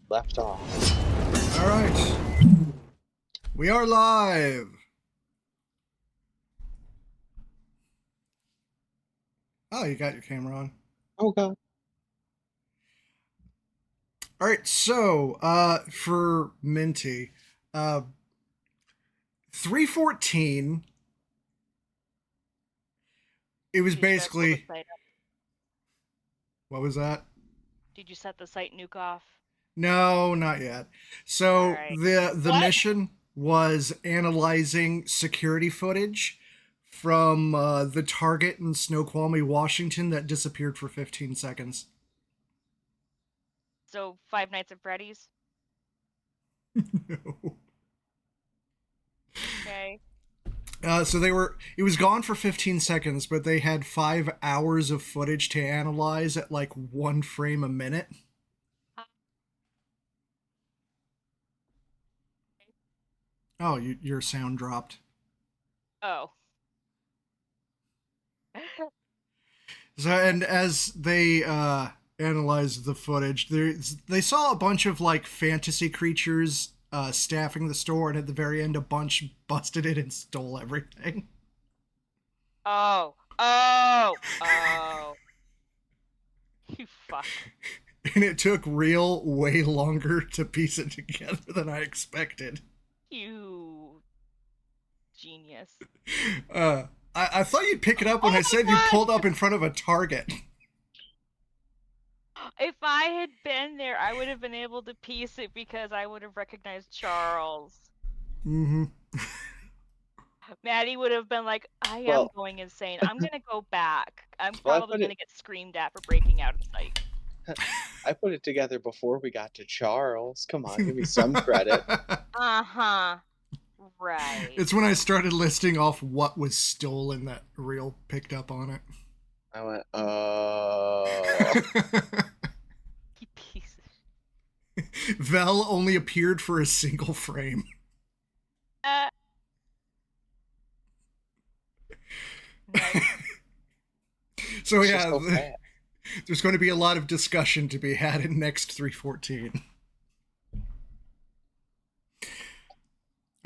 left off. All right. We are live. Oh, you got your camera on. Oh god. All right. So, for Minty, 314. It was Did you guys pull the basically, site up? what was that? Did you set the site nuke off? No, not yet. So Alright. the What? mission was analyzing security footage from the target in Snoqualmie, Washington that disappeared for 15 seconds. So, Five Nights at Freddy's? No. Okay. So it was gone for 15 seconds, but they had 5 hours of footage to analyze at like 1 frame a minute. Oh, your sound dropped. Oh. So, and as they analyzed the footage, they saw a bunch of like fantasy creatures staffing the store, and at the very end, a bunch busted in and stole everything. Oh. Oh. Oh. You fuck. And it took real way longer to piece it together than I expected. You genius. I thought you'd pick it up when Oh I my said you God! pulled up in front of a Target. If I had been there, I would have been able to piece it because I would have recognized Charles. Mm-hmm. Maddie would have been like, I am Well- going insane. I'm gonna go back. I'm Well, I probably put gonna it- get screamed at for breaking out of sight. I put it together before we got to Charles. Come on, give me some credit. Uh-huh. Right. It's when I started listing off what was stolen that Reel picked up on it. I went, You piece of Vel only appeared for a single frame. Nice. So it's yeah, just so fast. there's going to be a lot of discussion to be had in next 314.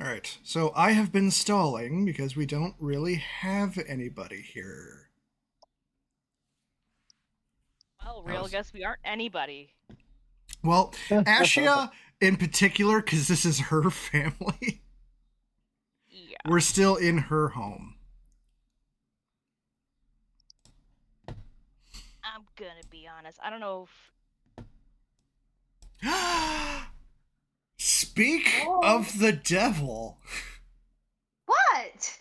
All right, so I have been stalling because we don't really have anybody here. Well, real guess we aren't anybody. Well, Ashia in particular, because this is her family, Yeah. we're still in her home. I'm gonna be honest. I don't know if Speak Oh. of the devil. What?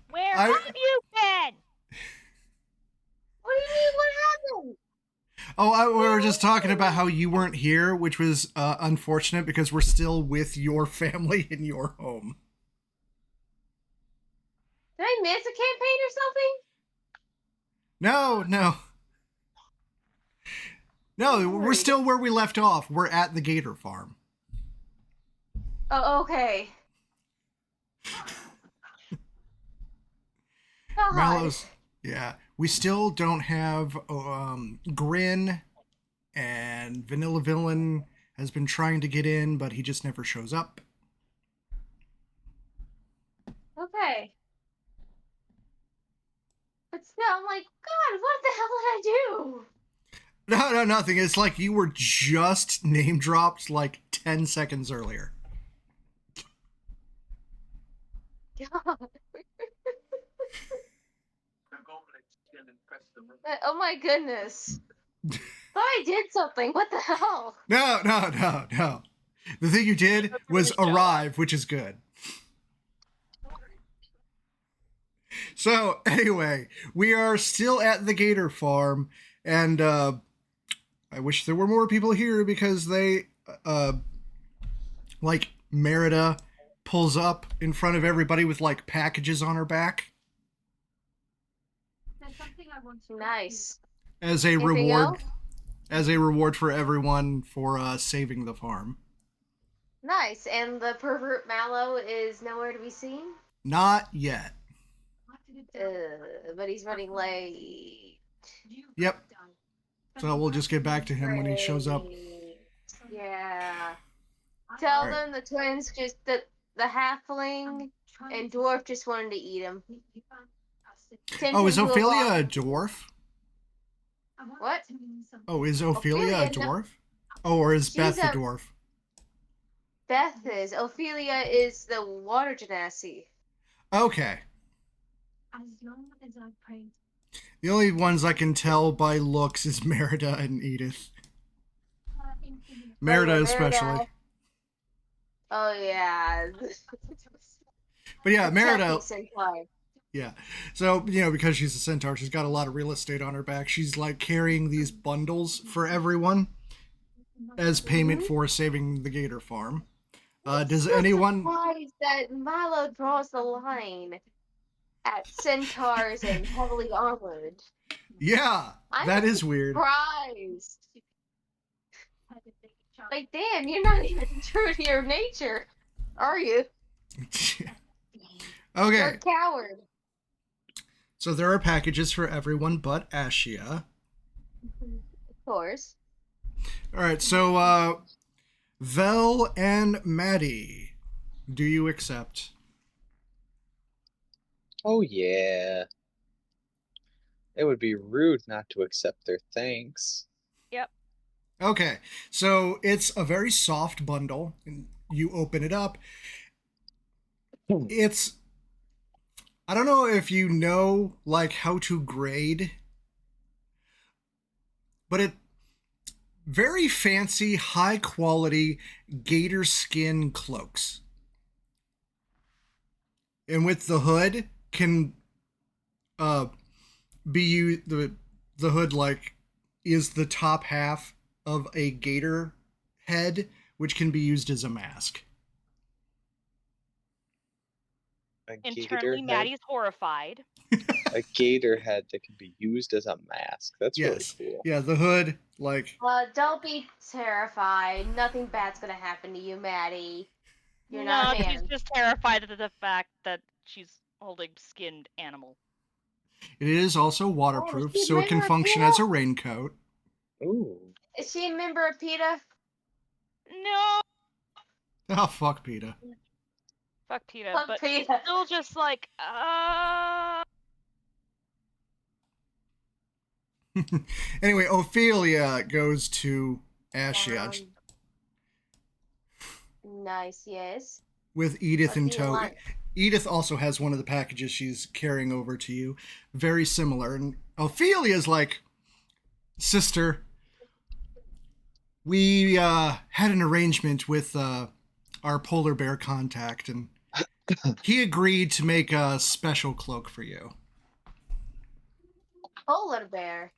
where I- have you been? What do you mean? What happened? Oh, we were just talking about how you weren't here, which was unfortunate because we're still with your family in your home. Did I miss a campaign or something? No. No, we're Worried. still where we left off. We're at the gator farm. Oh, okay. God. Mallows, yeah. We still don't have Grin, and Vanilla Villain has been trying to get in, but he just never shows up. Okay. But still, I'm like, God, what the hell did I do? No, nothing. It's like you were just name dropped like 10 seconds earlier. God. Oh my goodness. Thought I did something. What the hell? No. The thing you did was arrive, which is good. So, anyway, we are still at the gator farm, and I wish there were more people here because they, like, Merida pulls up in front of everybody with, like, packages on her back Nice. as a Anything reward. else? As a reward for everyone for saving the farm. Nice. And the pervert Mallow is nowhere to be seen? Not yet. But he's running late. Yep. So we'll just get back to him when he shows up. Great. Yeah. Tell Alright. them the twins just the halfling and dwarf just wanted to eat him. Oh, is Tintin blew Ophelia off. a dwarf? What? Oh, is Ophelia a Ophelia, no, dwarf? Oh, or is she's Beth a a dwarf? Beth is. Ophelia is the water genasi. Okay. The only ones I can tell by looks is Merida and Edith. Merida yeah, especially. Oh yeah. But yeah, The chunky Merida. centaur. Yeah. So, because she's a centaur, she's got a lot of real estate on her back. She's like carrying these bundles for everyone as payment for saving the gator farm. Does So anyone? surprised that Milo draws the line at centaurs and heavily armored. Yeah, I'm that is weird. surprised. Like, damn, you're not even true to your nature, are you? You're Okay, a coward. so there are packages for everyone but Ashia. Of course. All right, so Vel and Maddie, do you accept? Oh yeah. It would be rude not to accept their thanks. Yep. Okay, so it's a very soft bundle, and you open it up. It's I don't know if you know like how to grade, but it very fancy, high quality gator skin cloaks. And with the hood can uh be used the hood like is the top half of a gator head, which can be used as a mask. A gator Internally, head. Maddie's horrified. A gator head that can be used as a mask. That's really Yes. cool. Yeah, the hood, like Don't be terrified. Nothing bad's gonna happen to you, Maddie. You're No, not a she's man. just terrified of the fact that she's holding skinned animal. it is also Oh, waterproof, she a so it can member of function as PETA? a raincoat. Ooh. Is she a member of PETA? No, Oh fuck PETA. fuck PETA, Fuck but PETA. still just like, Anyway, Ophelia goes to Ashia Nice, yes. with Edith What in do you tow. want? Edith also has one of the packages she's carrying over to you. Very similar. And Ophelia's like, sister, we had an arrangement with our polar bear contact, and he agreed to make a special cloak for you. Polar bear.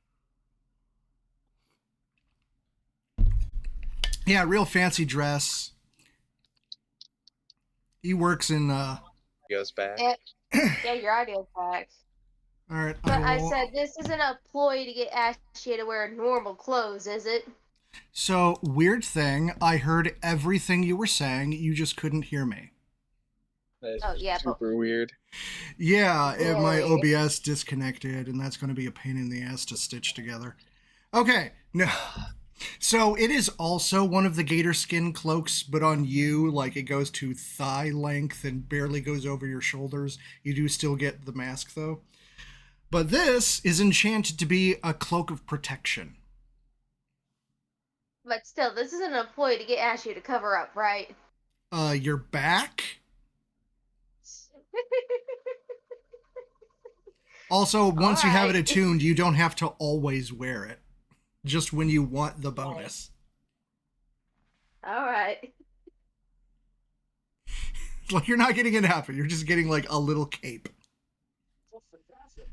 Yeah, real fancy dress. He works in Goes back. Yeah, your audio's back. all right, But I will... said this isn't a ploy to get Ashia to wear normal clothes, is it? So, weird thing, I heard everything you were saying, you just couldn't hear me. That's Oh, yeah, but- super weird. Yeah, my Really? OBS disconnected, and that's going to be a pain in the ass to stitch together. Okay, no. So it is also one of the gator skin cloaks, but on you, like it goes to thigh length and barely goes over your shoulders. You do still get the mask, though. But this is enchanted to be a cloak of protection. But still, this isn't a ploy to get Ashia to cover up, right? Your back? Also, once you have it Alright. attuned, you don't have to always wear it. Just when you want the bonus. Alright. Like, you're not getting an outfit, you're just getting, like, a little cape.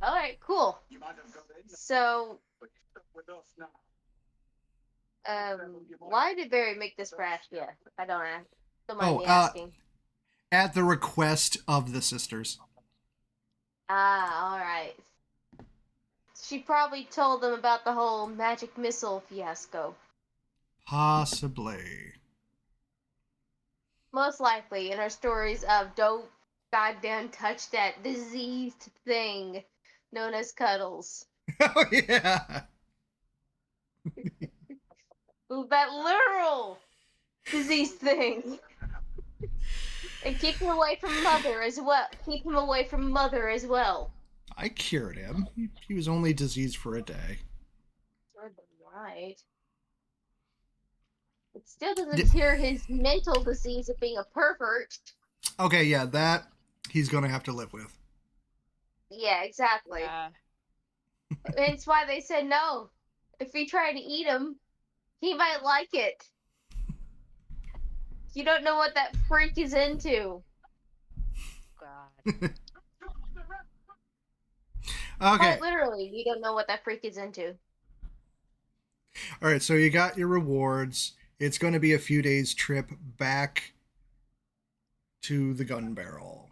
Alright, cool. So, why did Barry make this for Ashia? I don't know. Don't mind me asking. At the request of the sisters. Ah, alright. She probably told them about the whole magic missile fiasco. Possibly. Most likely in her stories of don't goddamn touch that diseased thing known as Cuddles. Oh, yeah. Ooh, that literal disease thing. And keep him away from mother as well. Keep him away from mother as well. I cured him. He was only diseased for a day. Right. It still doesn't cure his mental disease of being a pervert. Okay, yeah, that he's gonna have to live with. Yeah, exactly. It's why they said no. If we try to eat him, he might like it. You don't know what that freak is into. God. Okay. Quite literally, you don't know what that freak is into. All right, so you got your rewards. It's going to be a few days trip back to the gun barrel.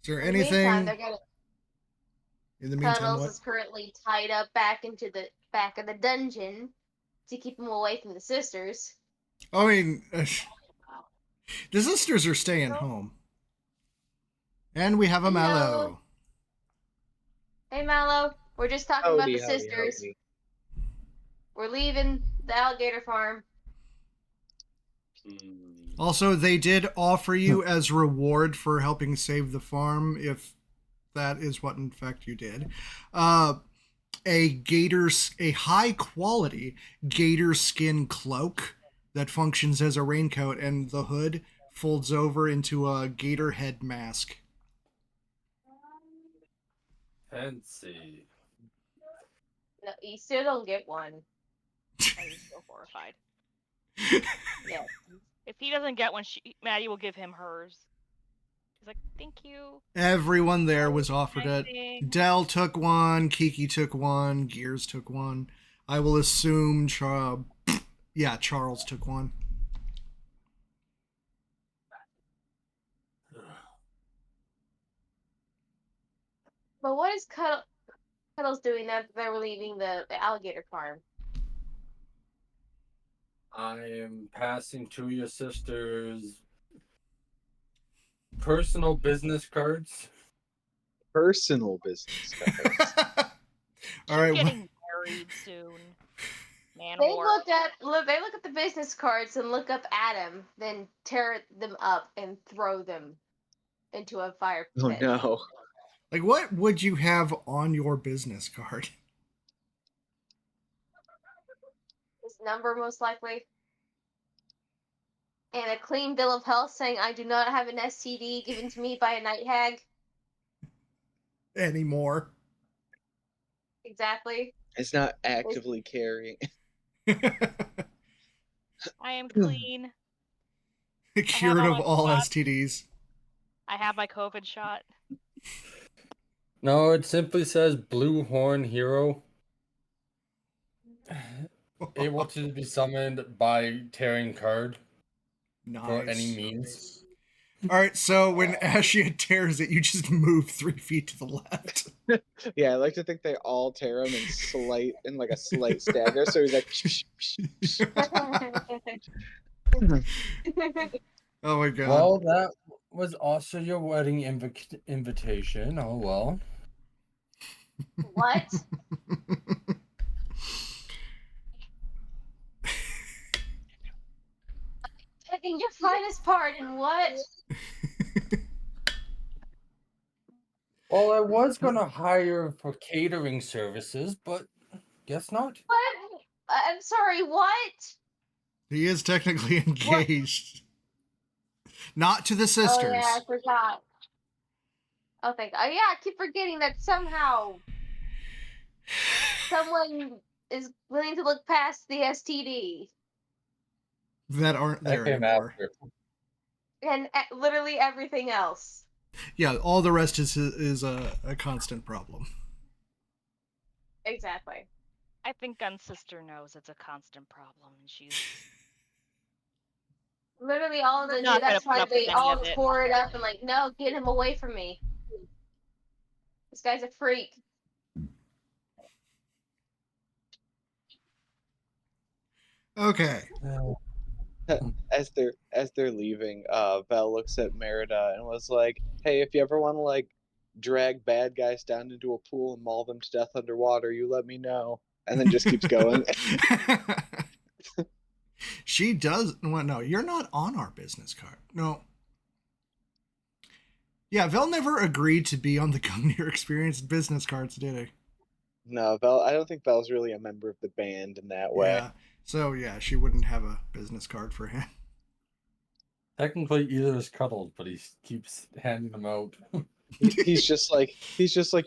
Is there In the meantime, anything they're gonna. in the meantime? Cuddles What? is currently tied up back into the back of the dungeon to keep him away from the sisters. I mean, the sisters are staying home, and we have a Hello. Mallow. Hey, Mallow. We're just talking about the sisters. Howdy. We're leaving the alligator farm. Also, they did offer you as reward for helping save the farm, if that is what in fact you did, a high quality gator skin cloak that functions as a raincoat, and the hood folds over into a gator head mask. Fancy. No, you still don't get one. I'm so horrified. Yeah. If he doesn't get one, Maddie will give him hers. He's like, thank you. Everyone there was offered Nice it. thing. Dell took one, Kiki took one, Gears took one. I will assume Charles took one. But what is Cuddles doing now that they're leaving the alligator farm? I am passing to your sister's personal business cards. Personal business cards. All right. Getting married soon. Man, They look at the business cards and look up at him, then tear them up and throw them into a fire pit. Oh no. Like, what would you have on your business card? His number, most likely. And a clean bill of health saying, I do not have an STD given to me by a night hag. Anymore. Exactly. It's not actively carrying. I am clean. Cured all of my all shots. STDs. I have my COVID shot. No, it simply says Blue Horn Hero. Able to be summoned by tearing card for any Nice. means. All right, so when Ashia tears it, you just move 3 feet to the left. Yeah, I like to think they all tear him in like a slight stagger. So he's like, Oh my god. Well, that was also your wedding invitation. Oh well. What? Picking your finest part in what? Well, I was gonna hire for catering services, but guess not. What? I'm sorry, what? He is technically engaged. Not to the sisters. Oh yeah, I forgot. Oh, yeah, I keep forgetting that somehow someone is willing to look past the STD. That aren't there That came anymore. after. And literally everything else. Yeah, all the rest is a constant problem. Exactly. I think Gun's sister knows it's a constant problem, and she's Literally all of the Not gonna that's put why up they with any all of it. tore it up and like, no, get him away from me. This guy's a freak. Okay. as they're leaving, Val looks at Merida and was like, "Hey, if you ever want to like drag bad guys down into a pool and maul them to death underwater, you let me know." and then just keeps going. She does. Well, no, you're not on our business card. No. Yeah, Vel never agreed to be on the Gungnir Experience business cards, did he? No, Vel. I don't think Vel's really a member of the band in that way. Yeah. So yeah, she wouldn't have a business card for him. Technically, either is cuddled, but he keeps handing them out. He's just like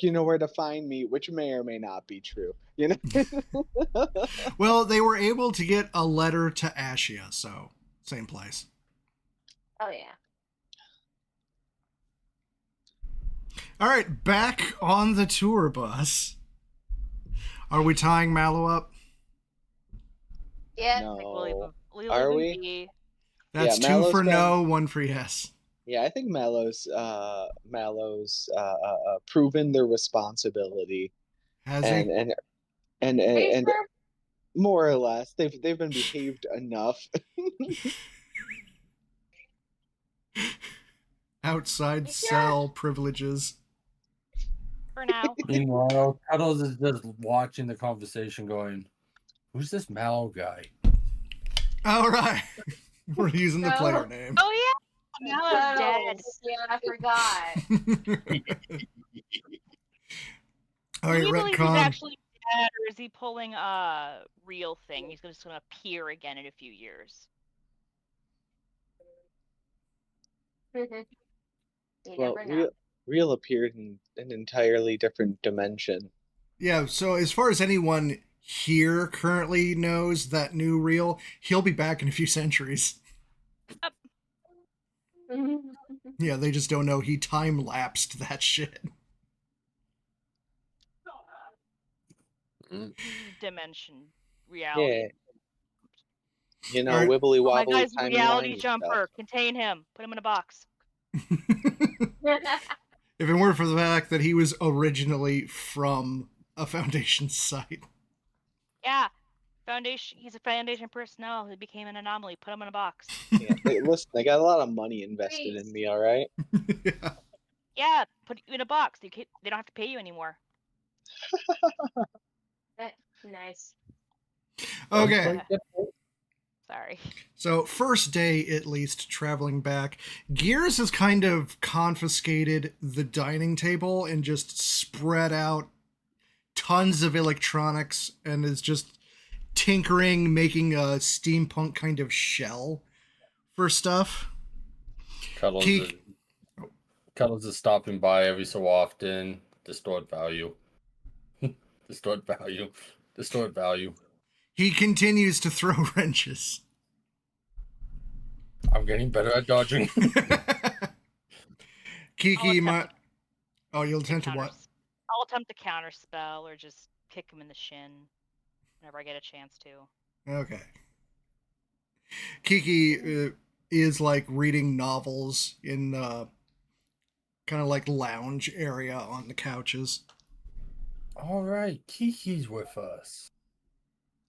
you know where to find me, which may or may not be true. You know. Well, they were able to get a letter to Ashia, so same place. Oh yeah. All right, back on the tour bus. Are we tying Mallow up? Yeah. No. We'll Are leave we? him be. That's Yeah, 2 Mallow's for been- no, 1 for yes. Yeah, I think Mallow's proven their responsibility, Has and he? Are you and sure? more or less they've been behaved enough. Outside Yeah. cell privileges. For now. Meanwhile, Cuddles is just watching the conversation going, who's this Mallow guy? All right. We're using the No. player name. Oh yeah. Now I'm dead. Yeah, I forgot. All Do right, we believe he's retcon. actually dead, or is he pulling a real thing? He's just gonna appear again in a few years. You Well, never know. Real appeared in an entirely different dimension. Yeah, so as far as anyone here currently knows that new reel, he'll be back in a few centuries. Yeah, they just don't know he time-lapsed that shit. Dimension reality. Yeah. You know, Alright. wibbly Oh my wobbly guy's timey reality wimey jumper. stuff. Contain him. Put him in a box. If it weren't for the fact that he was originally from a Foundation site. Yeah. Foundation. He's a Foundation personnel who became an anomaly. Put him in a box. Yeah, listen, they got a lot of money invested in me. All right. Yeah. Yeah. Put you in a box. They don't have to pay you anymore. Nice. Okay. Sorry. So, first day, at least, traveling back, Gears has kind of confiscated the dining table and just spread out tons of electronics and is just tinkering, making a steampunk kind of shell for stuff. Cuddles is stopping by every so often. Distort value. Distort value. Distort value. He continues to throw wrenches. I'm getting better at dodging. Kiki, I'll you'll attempt to what? I'll attempt to counterspell or just kick him in the shin whenever I get a chance to. Okay. Kiki is like reading novels in kind of like lounge area on the couches. All right, Kiki's with us.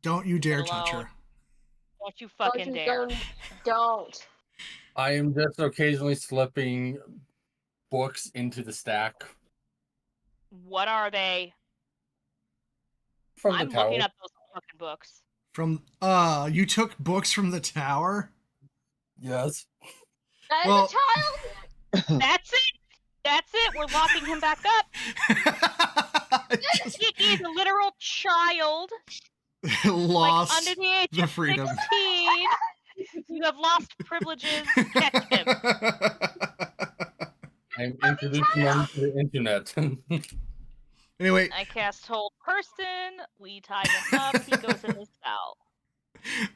Don't you dare Get touch alone. her. Don't you fucking dare. Don't. I am just occasionally slipping books into the stack What are they? from I'm the tower. looking up those fucking books. From you took books from the tower? Yes. That is Well- a child. That's it. That's it. We're locking him back up. Kiki's a literal child, Lost like under the age the of freedom. 16. You have lost privileges. Catch him. I'm introducing them to the internet. Anyway, I cast Hold Person. We tie him up. He goes in his cell.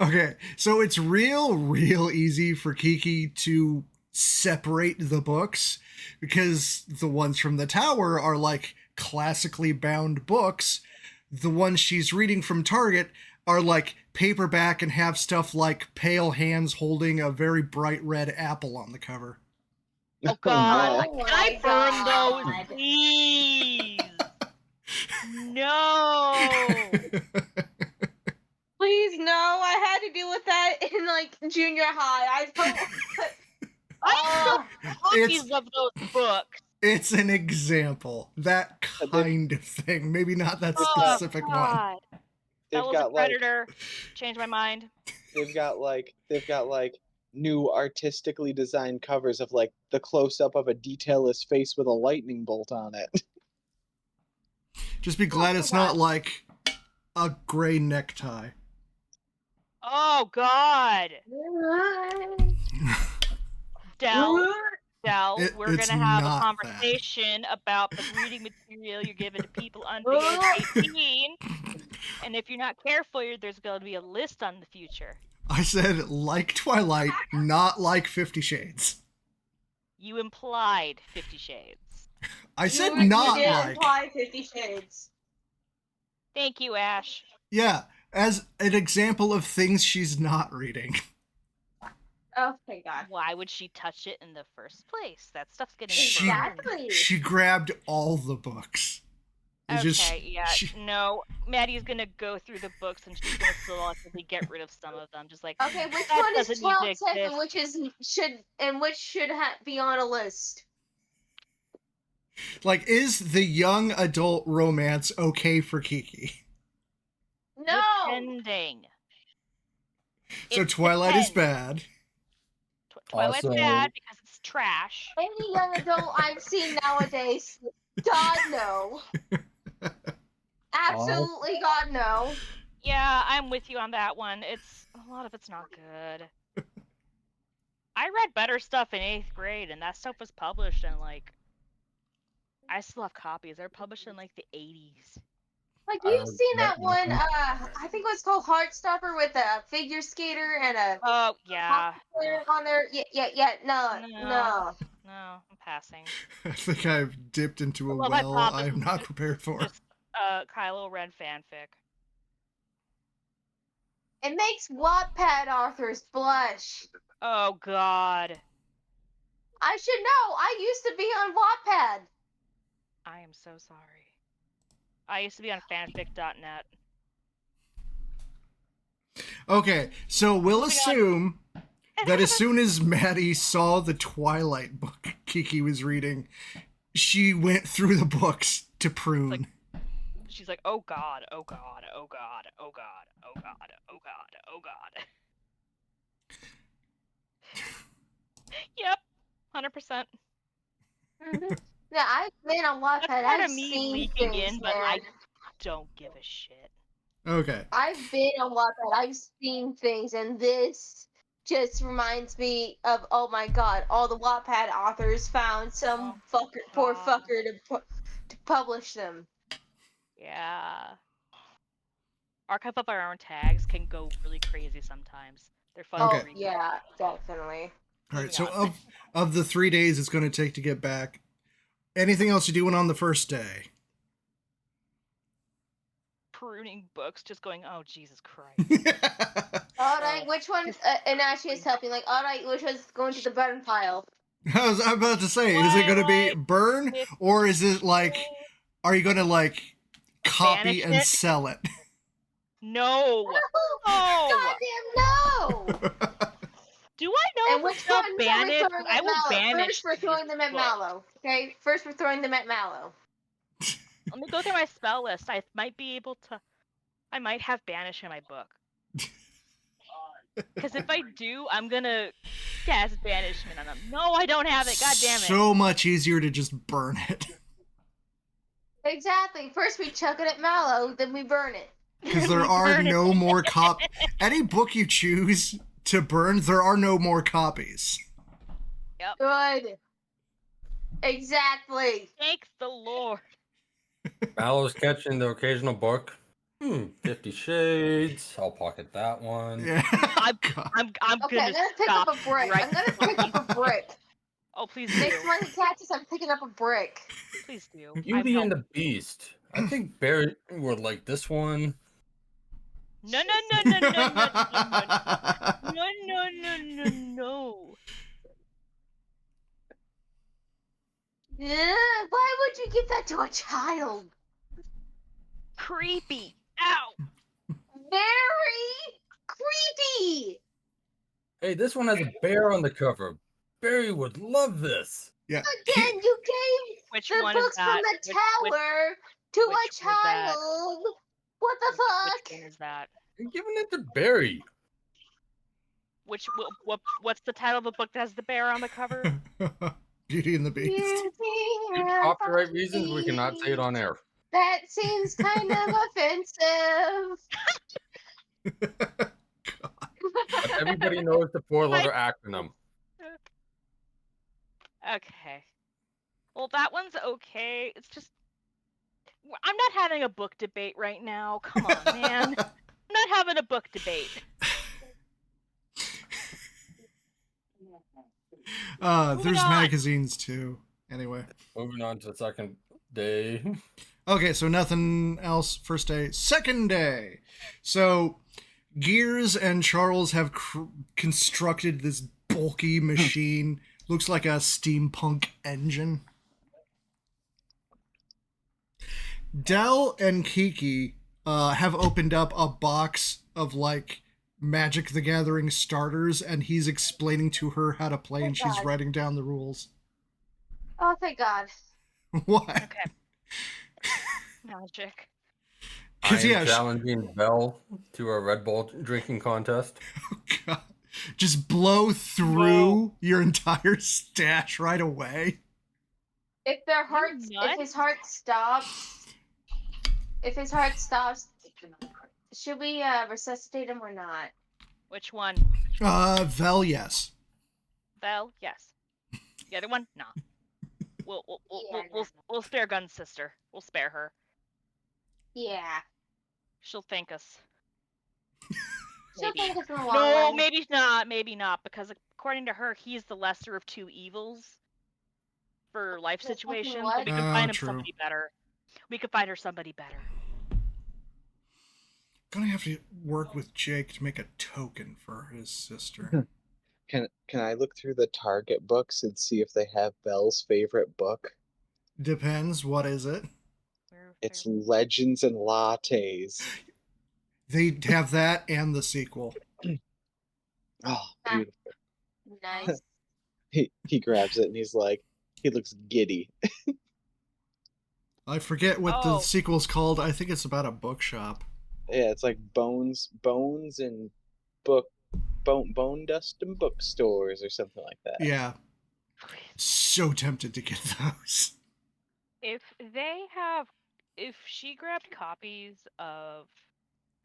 okay, so it's real easy for Kiki to separate the books because the ones from the tower are like classically bound books. The ones she's reading from Target are like paperback and have stuff like pale hands holding a very bright red apple on the cover. Oh God! Oh Can I my burn God. those, please? No. Please, no. I had to deal with that in like junior high. I don't. I still It's- copies of those books. It's an example. That kind of thing. Maybe not that specific one. God. they've Bella's a got like predator. Change my mind. they've got like new artistically designed covers of like the close up of a detailless face with a lightning bolt on it. Just be glad it's not like a gray necktie. Oh God. Del, we're It's gonna have a not conversation about the reading material you're giving to people under the age of 18. And if you're not careful, there's going to be a list on the future. I said like Twilight, not like 50 Shades. You implied 50 Shades. I said you not did like. imply 50 Shades. Thank you, Ash. Yeah, as an example of things she's not reading. Oh my God. Why would she touch it in the first place? That stuff's getting Exactly. She grabbed all the books. No. Maddie's gonna go through the books and she's gonna selectively get rid of some of them. Just like, Okay, which that one is doesn't need to 12 tech exist. and which should be on a list? Like, is the young adult romance okay for Kiki? No. Depending. So It Twilight is depends. bad. Twilight's Also- bad because it's trash. Any young adult I've seen nowadays, God no. Absolutely God no. Yeah, I'm with you on that one. A lot of it's not good. I read better stuff in 8th grade, and that stuff was published in like. I still have copies. They're published in like the 80s. Like you've seen that one, I think it was called Heartstopper with a figure skater and a Oh yeah. on there. Yeah. No. No, I'm passing. I think I've dipped into a Well, well my I am not prepared for. Just Kylo Ren fanfic. It makes Wattpad authors blush. Oh God. I should know. I used to be on Wattpad. I am so sorry. I used to be on fanfic.net. Okay, so we'll assume that as soon as Maddie saw the Twilight book Kiki was reading, she went through the books to prune. She's like, oh God, oh God, oh God, oh God, oh God, oh God, oh God. Yep, 100%. Yeah, I've been on Wattpad. That's kind I've of me seen leaking things, in, but man. I don't give a shit. Okay. I've been on Wattpad. I've seen things, and this just reminds me of, oh my God, all the Wattpad authors found some poor fucker to publish them. Yeah. Archive up our own tags can go really crazy sometimes. They're fun. Okay. Oh yeah, definitely. All right, so of the 3 days it's going to take to get back, anything else you're doing on the first day? Pruning books, just going, oh Jesus Christ. Alright, which one? And Ashia is helping. Like, alright, which one's going to the burn pile? I was about to say, is it going to be burn, or is it like, are you going to like copy and sell it? No. Goddamn no! Do I know And which if ones they'll are we banish? throwing I at will Mallow? banish. First, we're throwing them at Mallow. Okay, first we're throwing them at Mallow. Let me go through my spell list. I might be able to. I might have banish in my book. Because if I do, I'm gonna cast banishment on them. No, I don't have it. God damn it. So much easier to just burn it. Exactly. First we chuck it at Mallow, then we burn it. Because there are no more any book you choose to burn, there are no more copies. Yep. Good. Exactly. Thank the Lord. Mallow's catching the occasional book. 50 Shades. I'll pocket that one. Yeah. I'm Okay, gonna I'm gonna pick stop up a brick. right I'm gonna pick up a brick. Oh, please do. Next time he catches, I'm picking up a brick. Please do. Beauty and the Beast. I think Barry would like this one. No. No. Yeah, why would you give that to a child? Creepy. Ow. Very creepy. Hey, this one has a bear on the cover. Barry would love this. Yeah. Again, you gave Which the one books is that? from the tower to a child. What the fuck? Which one is that? You're giving it to Barry. What's the title of the book that has the bear on the cover? Beauty and the Beast. Beauty Due to and copyright reasons, we Beast. cannot say it on air. That seems kind of offensive. But everybody knows the four-letter acronym. Okay. Well, that one's okay. It's just I'm not having a book debate right now. Come on, man. I'm not having a book debate. There's on. magazines too. Anyway. Moving on to the second day. Okay, so nothing else. First day. Second day. So Gears and Charles have constructed this bulky machine. Looks like a steampunk engine. Del and Kiki have opened up a box of like Magic the Gathering starters, and he's explaining to her how to play, and she's writing down the rules. Oh, thank God. What? Okay. Magic. I am challenging Belle to a Red Bull drinking contest. Oh, God. Just blow through your entire stash right away. If their hearts, if his heart stops, should we resuscitate him or not? Which one? Vel, yes. Vel, yes. The other one, nah. We'll spare Gun's sister. We'll spare her. Yeah. She'll thank us. She'll Maybe. thank us in the long No, run. maybe not. Maybe not, because according to her, he's the lesser of two evils for life situations. What? But we can find him True. somebody better. We could find her somebody better. Gonna have to work with Jake to make a token for his sister. Can I look through the Target books and see if they have Belle's favorite book? Depends. What is it? It's Legends and Lattes. They have that and the sequel. Oh, beautiful. Nice. He grabs it and he's like, he looks giddy. I forget what the sequel's called. I think it's about a bookshop. Yeah, it's like bones and bone dust and bookstores or something like that. Yeah. So tempted to get those. If she grabbed copies of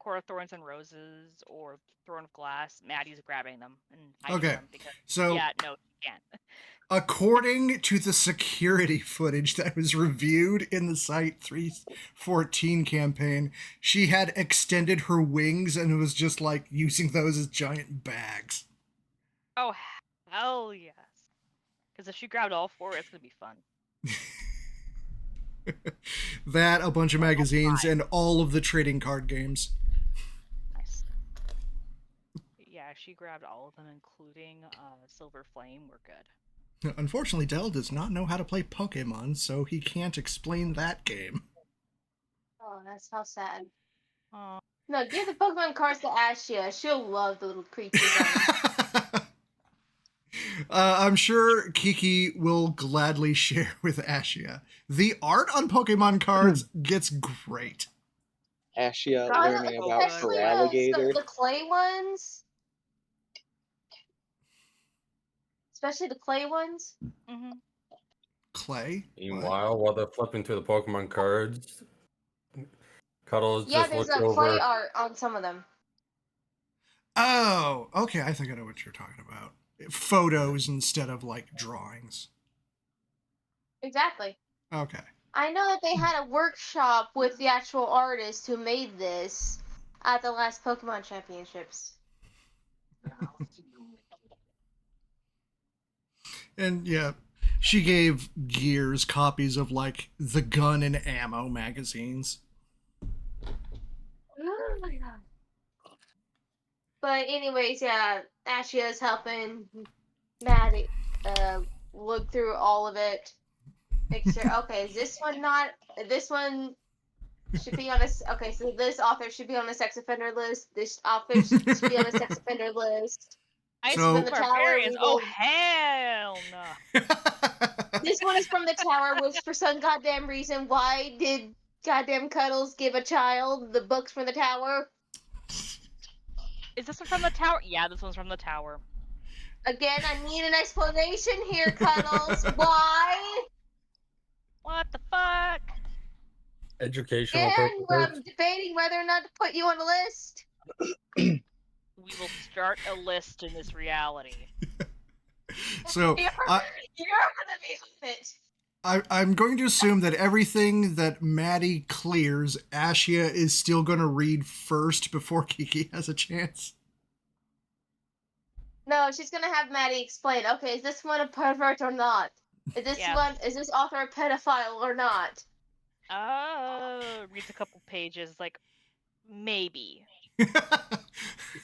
Court of Thorns and Roses or Throne of Glass, Maddie's grabbing them and hiding Okay, them because so yeah, no, she can't. According to the security footage that was reviewed in the Site 314 campaign, she had extended her wings and was just like using those as giant bags. Oh hell yes! Because if she grabbed all four, it's gonna be fun. That, a bunch of magazines, and all of the trading card games. Nice. Yeah, if she grabbed all of them, including Silver Flame, we're good. Unfortunately, Del does not know how to play Pokemon, so he can't explain that game. Oh, that's how sad. Oh. No, give the Pokemon cards to Ashia. She'll love the little creatures. I'm sure Kiki will gladly share with Ashia. The art on Pokemon cards gets great. Ashia learning about Feraligatr. The clay ones. Especially the clay ones. Mm-hmm. Clay? Meanwhile, while they're flipping through the Pokemon cards, Cuddles Yeah, just there's looked a clay over. art on some of them. Oh, okay. I think I know what you're talking about. Photos instead of like drawings. Exactly. Okay. I know that they had a workshop with the actual artist who made this at the last Pokemon Championships. And yeah, she gave Gears copies of like the gun and ammo magazines. Oh my god. But anyways, yeah, Ashia is helping Maddie look through all of it. Make sure, okay, is this one not, this one should be on a, okay, so this author should be on the sex offender list, this author should be on the sex offender list. So, the Barbarians. Oh hell no! This one is from the tower, which for some goddamn reason, why did goddamn Cuddles give a child the books from the tower? Is this one from the tower? Yeah, this one's from the tower. Again, I need an explanation here, Cuddles. Why? What the fuck? Educational Again, I'm purposes. debating whether or not to put you on the list. We will start a list in this reality. So You're gonna be on it. I'm going to assume that everything that Maddie clears, Ashia is still going to read first before Kiki has a chance. No, she's gonna have Maddie explain. Okay, is this one a pervert or not? Is this author a pedophile or not? Reads a couple pages, like, maybe.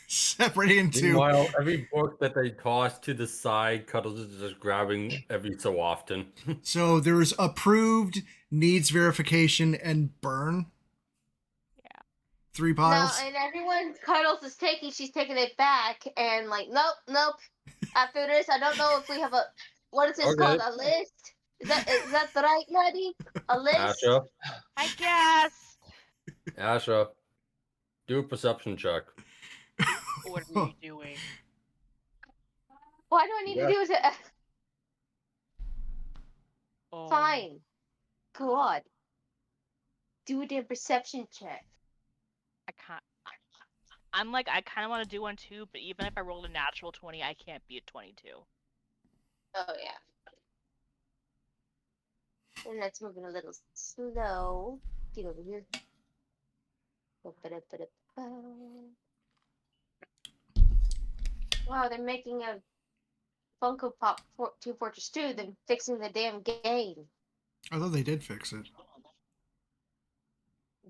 Separated into. Meanwhile, every book that they toss to the side, Cuddles is just grabbing every so often. So there's approved, needs verification, and burn. Yeah. 3 piles. No, and everyone Cuddles is taking, she's taking it back, and like, nope. After this, I don't know if we have what is this Okay. called? A list? Is that the right, Maddie? A list? Asha, I guess. Asha, do a perception check. What are you doing? Why do I need to do it? Oh. Fine. God. Do a damn perception check. I can't. I'm like, I kind of want to do one too, but even if I rolled a natural 20, I can't beat 22. Oh, yeah. And that's moving a little slow. Get over here. Wow, they're making a Funko Pop 2 Fortress 2, then fixing the damn game. I thought they did fix it.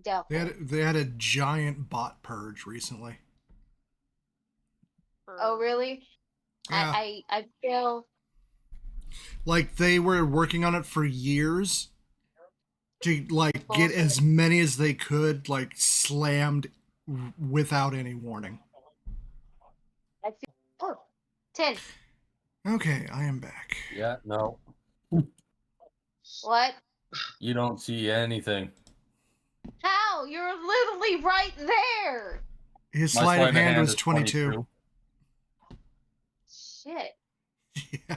Doubtful. They had a giant bot purge recently. Oh, really? Yeah. I feel... Like, they were working on it for years to, like, get as many as they could, like, slammed without any warning. I feel... Oh, 10. Okay, I am back. Yeah, no. What? You don't see anything. How? You're literally right there! His My sleight of hand was is 22. Shit. Yeah.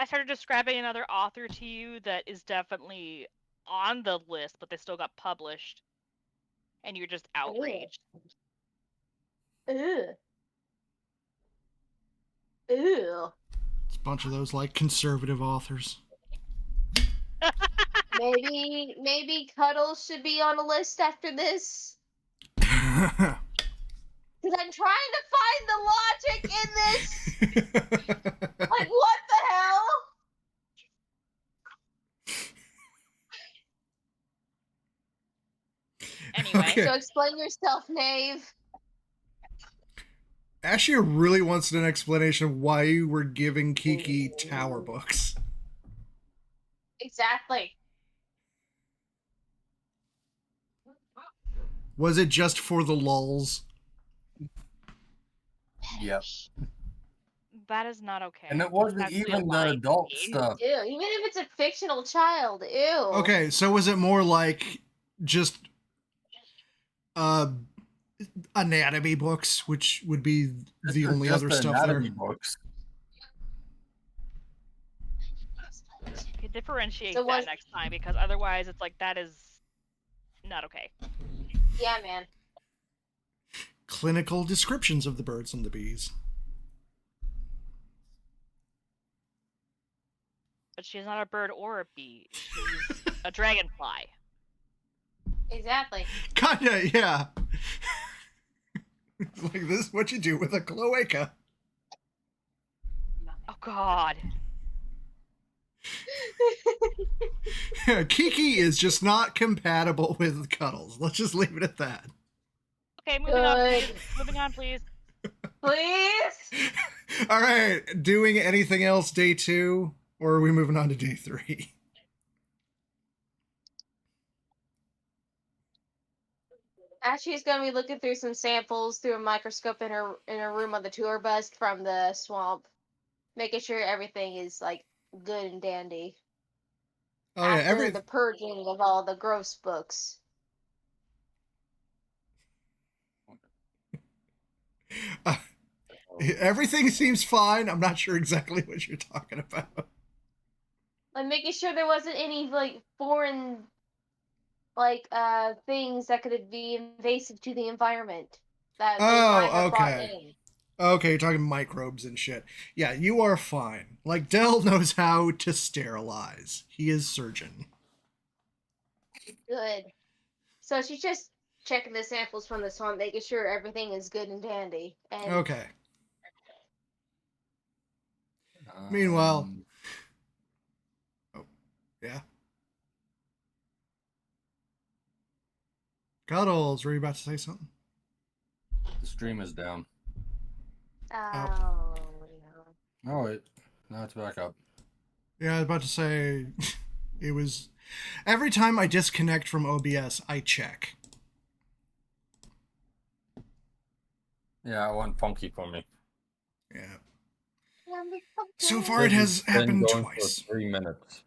I started describing another author to you that is definitely on the list, but they still got published. And you're just outraged. Ugh. Ew. It's a bunch of those, like, conservative authors. Maybe Cuddles should be on a list after this. Because I'm trying to find the logic in this. Like, what the hell? Anyway. Okay. So explain yourself, Knave. Ashia really wants an explanation of why you were giving Kiki tower books. Exactly. Was it just for the lulz? Yep. That is not okay. And it wasn't That's even the lying. adult stuff. Ew. Even if it's a fictional child. Ew. Okay, so was it more like just anatomy books, which would be the only Just other the stuff there? anatomy books. Okay, differentiate So that next time, because otherwise it's like, that is not okay. Yeah, man. Clinical descriptions of the birds and the bees. But she's not a bird or a bee. She's a dragonfly. Exactly. Kinda, yeah. Like, this is what you do with a cloaca. Oh god. Kiki is just not compatible with Cuddles. Let's just leave it at that. Okay, moving on, Good. please. Moving on, please. Please? All right, doing anything else day 2, or are we moving on to day 3? Ashley's gonna be looking through some samples through a microscope in her room on the tour bus from the swamp, making sure everything is like good and dandy. Oh yeah, after the purging of all the gross books. Everything seems fine. I'm not sure exactly what you're talking about. Like making sure there wasn't any like foreign things that could be invasive to the environment that they might have brought Okay. in. Okay, you're talking microbes and shit. Yeah, you are fine. Like, Dell knows how to sterilize. He is surgeon. Good. So she's just checking the samples from the swamp, making sure everything is good and dandy. And Okay. Meanwhile... Oh, yeah? Cuddles, were you about to say something? The stream is down. oh, yeah. Oh wait, now it's back up. Yeah, I was about to say... It was... Every time I disconnect from OBS, I check. Yeah, it went funky for me. Yeah. Yeah, So far it has happened twice. For 3 minutes.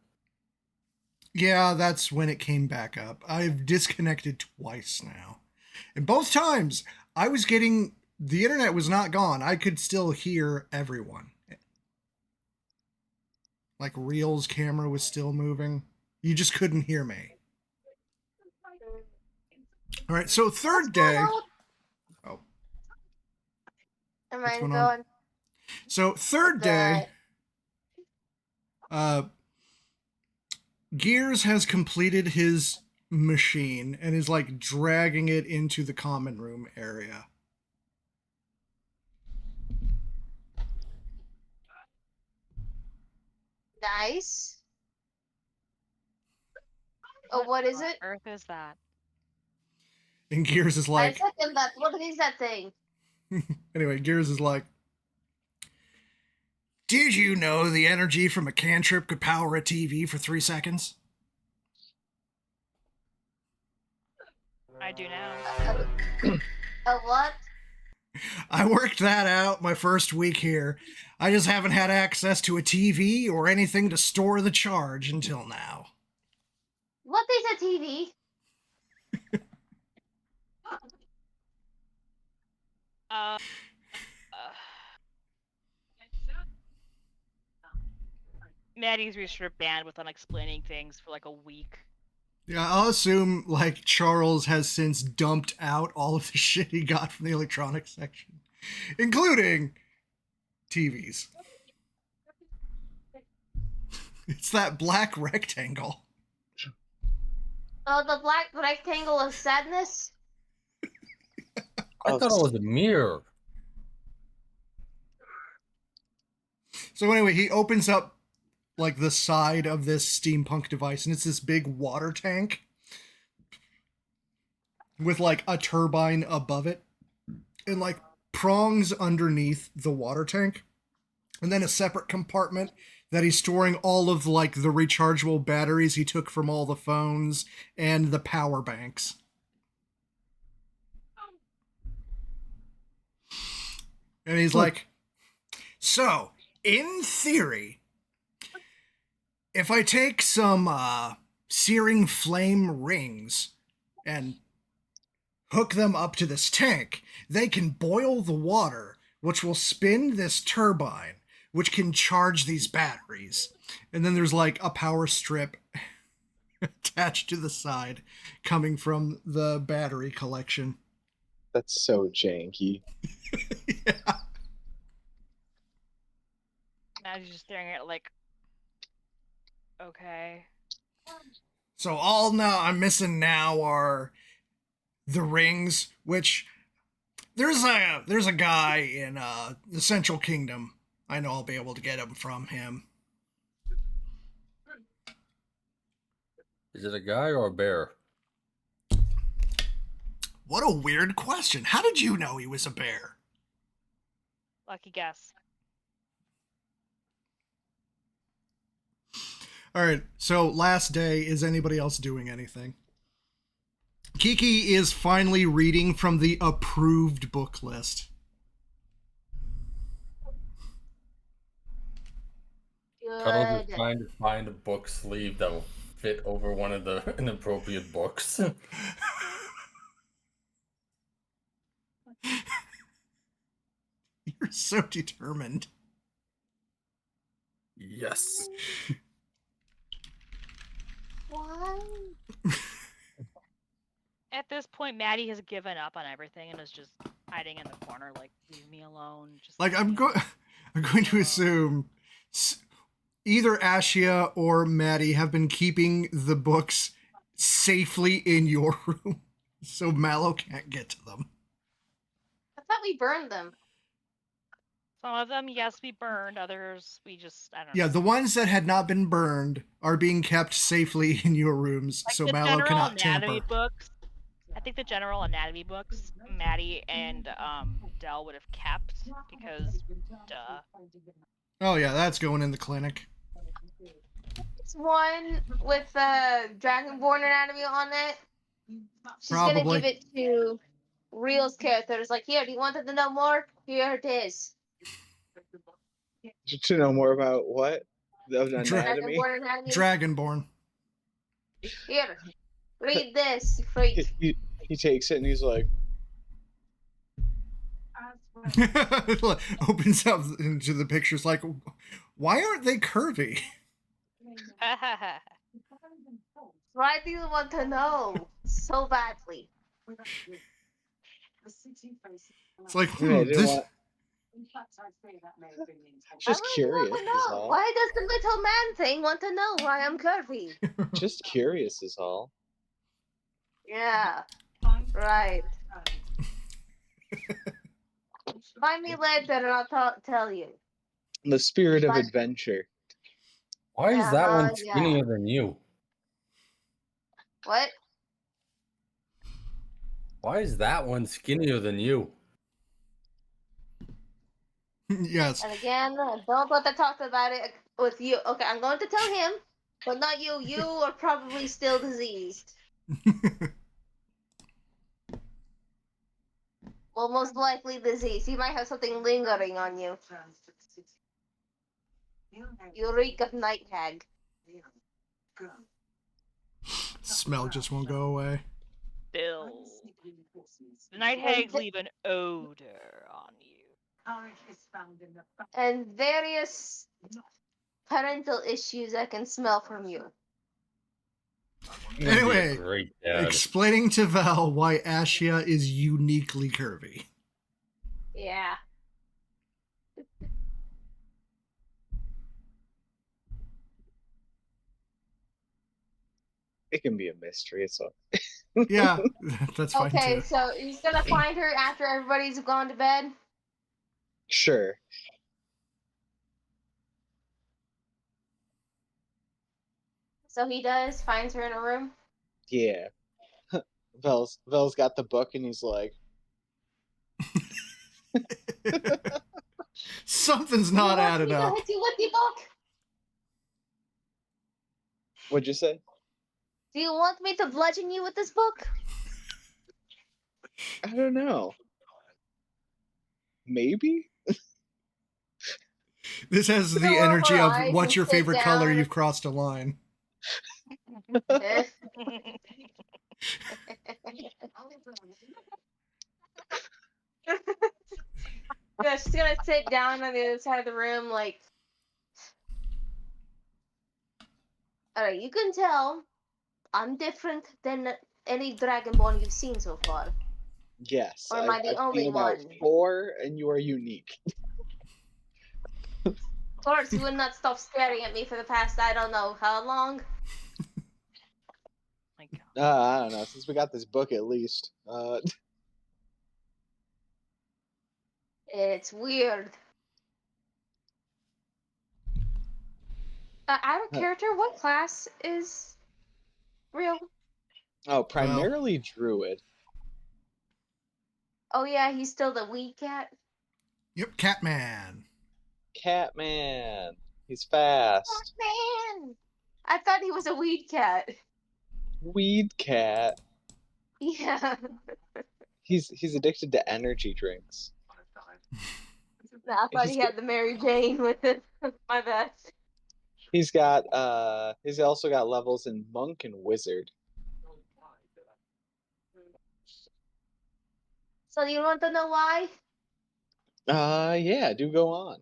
Yeah, that's when it came back up. I've disconnected twice now. And both times, I was getting... The internet was not gone. I could still hear everyone. Like, Real's camera was still moving. You just couldn't hear me. All right, so third day... Oh. Am What's I going going? on? So third day... Gears has completed his machine and is like dragging it into the common room area. Nice. Oh, what is it? Earth is that? And Gears is like... I second that. What is that thing? Anyway, Gears is like... Did you know the energy from a cantrip could power a TV for 3 seconds? I do now. A what? I worked that out my first week here. I just haven't had access to a TV or anything to store the charge until now. What is a TV? Uh, Maddie's restrict bandwidth on explaining things for like a week. Yeah, I'll assume, like, Charles has since dumped out all of the shit he got from the electronics section, including TVs. It's that black rectangle. Oh, the black rectangle of sadness? I thought it was a mirror. So anyway, he opens up like the side of this steampunk device, and it's this big water tank with like a turbine above it and like prongs underneath the water tank, and then a separate compartment that he's storing all of like the rechargeable batteries he took from all the phones and the power banks. And he's like, so in theory, if I take some searing flame rings and hook them up to this tank, they can boil the water, which will spin this turbine, which can charge these batteries. And then there's like a power strip attached to the side coming from the battery collection. That's so janky. Yeah. Maddie's just staring at it like, okay. So all now I'm missing now are the rings, which there's a guy in the Central Kingdom. I know I'll be able to get them from him. Is it a guy or a bear? What a weird question. How did you know he was a bear? Lucky guess. All right, so last day, is anybody else doing anything? Kiki is finally reading from the approved book list. Cuddles is Good. trying to find a book sleeve that'll fit over one of the inappropriate books. You're so determined. Yes. Why? At this point, Maddie has given up on everything and is just hiding in the corner, like, leave me alone. Just Like, leave I'm me going to alone." assume either Ashia or Maddie have been keeping the books safely in your room, so Mallow can't get to them. I thought we burned them. Some of them, yes, we burned. Others, we just, I don't Yeah, know. the ones that had not been burned are being kept safely in your rooms, Like so the Mallow general cannot anatomy tamper. books. I think the general anatomy books, Maddie and Dell would have kept because, duh. Oh yeah, that's going in the clinic. It's one with Dragonborn anatomy on it. She's gonna Probably. give it to Real's character. It's like, here, do you want to know more? Here it is. To know more about what? The anatomy? Dragonborn anatomy. Dragonborn. Here, read this, you freak. He takes it and he's like, Opens up into the pictures like, why aren't they curvy? Why do you want to know so badly? It's like, I didn't this. want. Just I really curious want is to know. all. Why does the little man thing want to know why I'm curvy? Just curious is all. Yeah, right. Find me later and I'll tell you. The spirit of But- adventure. Why is that one yeah. skinnier than you? What? Why is that one skinnier than you? Yes. And again, don't let to talk about it with you. Okay, I'm going to tell him, but not you. You are probably still diseased. Well, most likely diseased. You might have something lingering on you. You reek of night hag. Smell just won't go away. Bill. The night hags leave an odor on you. And various parental issues I can smell from you. You're gonna be a Anyway, great dad. explaining to Val why Ashia is uniquely curvy. Yeah. It can be a mystery. It's all. Yeah, that's fine Okay, too. so he's gonna find her after everybody's gone to bed. Sure. So he does, finds her in a room. Yeah. Vel's got the book and he's like, Something's not adding up. Hit you with the book? "What'd you say?" Do you want me to bludgeon you with this book? I don't know. Maybe. This has the Roll her energy of eyes what's and your sit favorite color? down. You've crossed a line. Eh. Yeah, she's gonna sit down on the other side of the room, like. Alright, you can tell I'm different than any Dragonborn you've seen so far. Yes. Or am I the I've only seen about one? 4, and you are unique. Of course, you would not stop staring at me for the past, I don't know how long. My God. I don't know. Since we got this book, at least. It's weird. Out of character, what class is real? Oh, primarily druid. Oh yeah, he's still the weed cat. Yep, Catman. Catman. He's fast. Man, I thought he was a weed cat. Weed cat. Yeah. He's addicted to energy drinks. I thought he had the Mary Jane with it. My bad. He's also got levels in monk and wizard. So you want to know why? Yeah, do go on.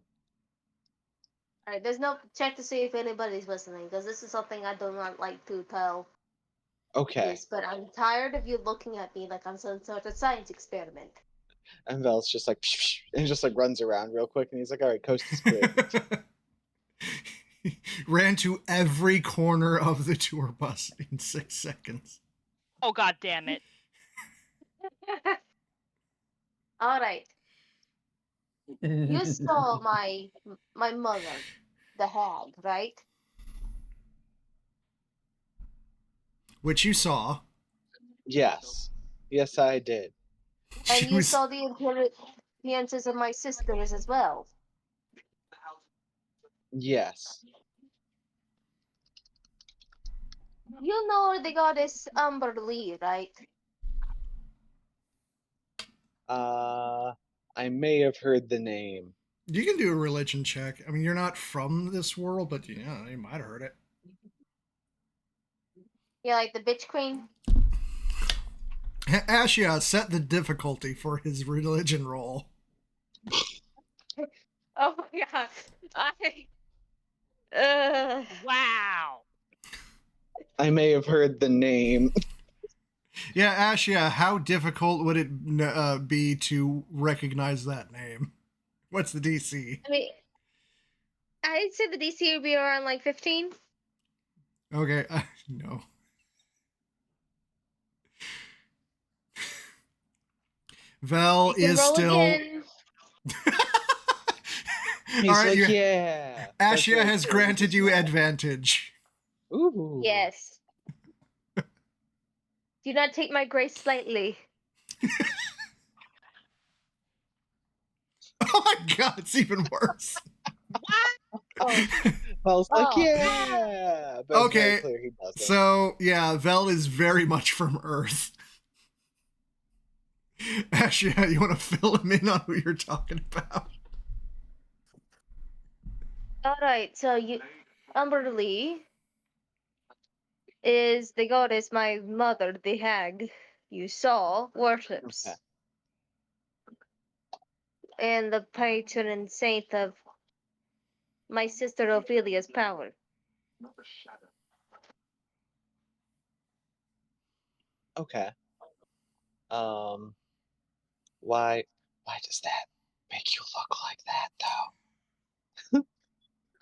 Alright, there's no check to see if anybody's listening, because this is something I do not like to tell Okay. but I'm tired of you looking at me like I'm some sort of science experiment. And Vel's just like, psh, psh, and just like runs around real quick, and he's like, "All right, coast is clear." Ran to every corner of the tour bus in 6 seconds. Oh, god damn it. Alright. You saw my mother, the hag, right? Which you saw. Yes, yes, I did. And She you was- saw the appearances of my sisters as well. Yes. You know the goddess Amberly, right? I may have heard the name. You can do a religion check. I mean, you're not from this world, but you might have heard it. Yeah, like the bitch queen. Ashia set the difficulty for his religion roll. Oh my god. Wow. I may have heard the name. Yeah, Ashia, how difficult would it be to recognize that name? What's the DC? I mean, I'd say the DC would be around like 15. Okay, no. Vel You can is roll still. again. He's All right, like, yeah. That's Ashia what I has said. granted you advantage. Ooh. Yes. Do not take my grace lightly. Oh my god, it's even worse. Oh, Vel's like, Oh. yeah. But it's very Okay, clear he doesn't. so yeah, Vel is very much from Earth. Ashia, you want to fill him in on who you're talking about? alright, so Amberly is the goddess my mother, the hag, you saw, worships. Okay. And the patron and saint of my sister Ophelia's power. Okay. Why does that make you look like that, though?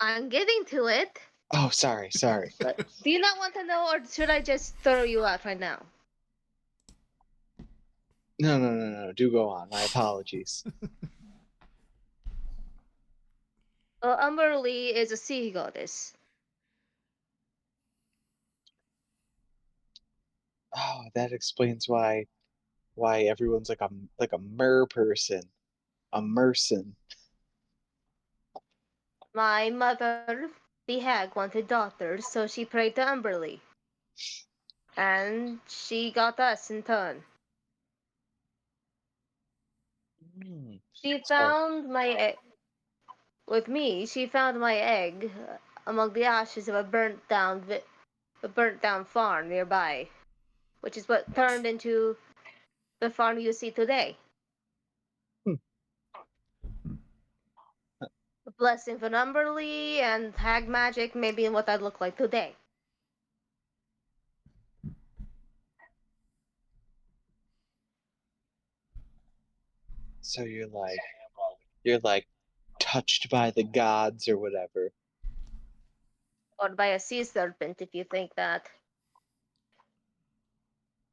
I'm getting to it. Oh, sorry. Do you not want to know, or should I just throw you out right now? No. Do go on. My apologies. Well, Amberly is a sea goddess. Oh, that explains why everyone's like a mer person, a merson. My mother, the hag, wanted daughters, so she prayed to Amberly. And she got us in turn. She found my egg. With me, she found my egg among the ashes of a burnt down farm nearby, which is what turned into the farm you see today. Hmm. A blessing from Amberly and hag magic, maybe in what I'd look like today. So you're like touched by the gods or whatever. Or by a sea serpent, if you think that.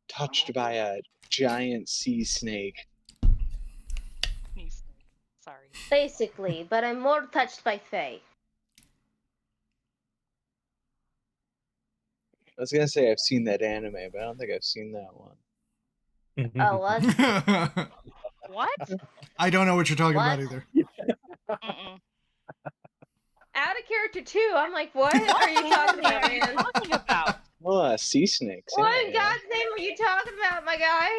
Touched by a giant sea snake. Sneeze. Sorry. Basically, but I'm more touched by Faye. I was gonna say I've seen that anime, but I don't think I've seen that one. Oh, what? What? I don't know what you're talking What? about either. Mm-mm. Out of character too. I'm like, what are you talking about, What are you man? talking about? Well, sea snakes. What in yeah. God's name are you talking about, my guy?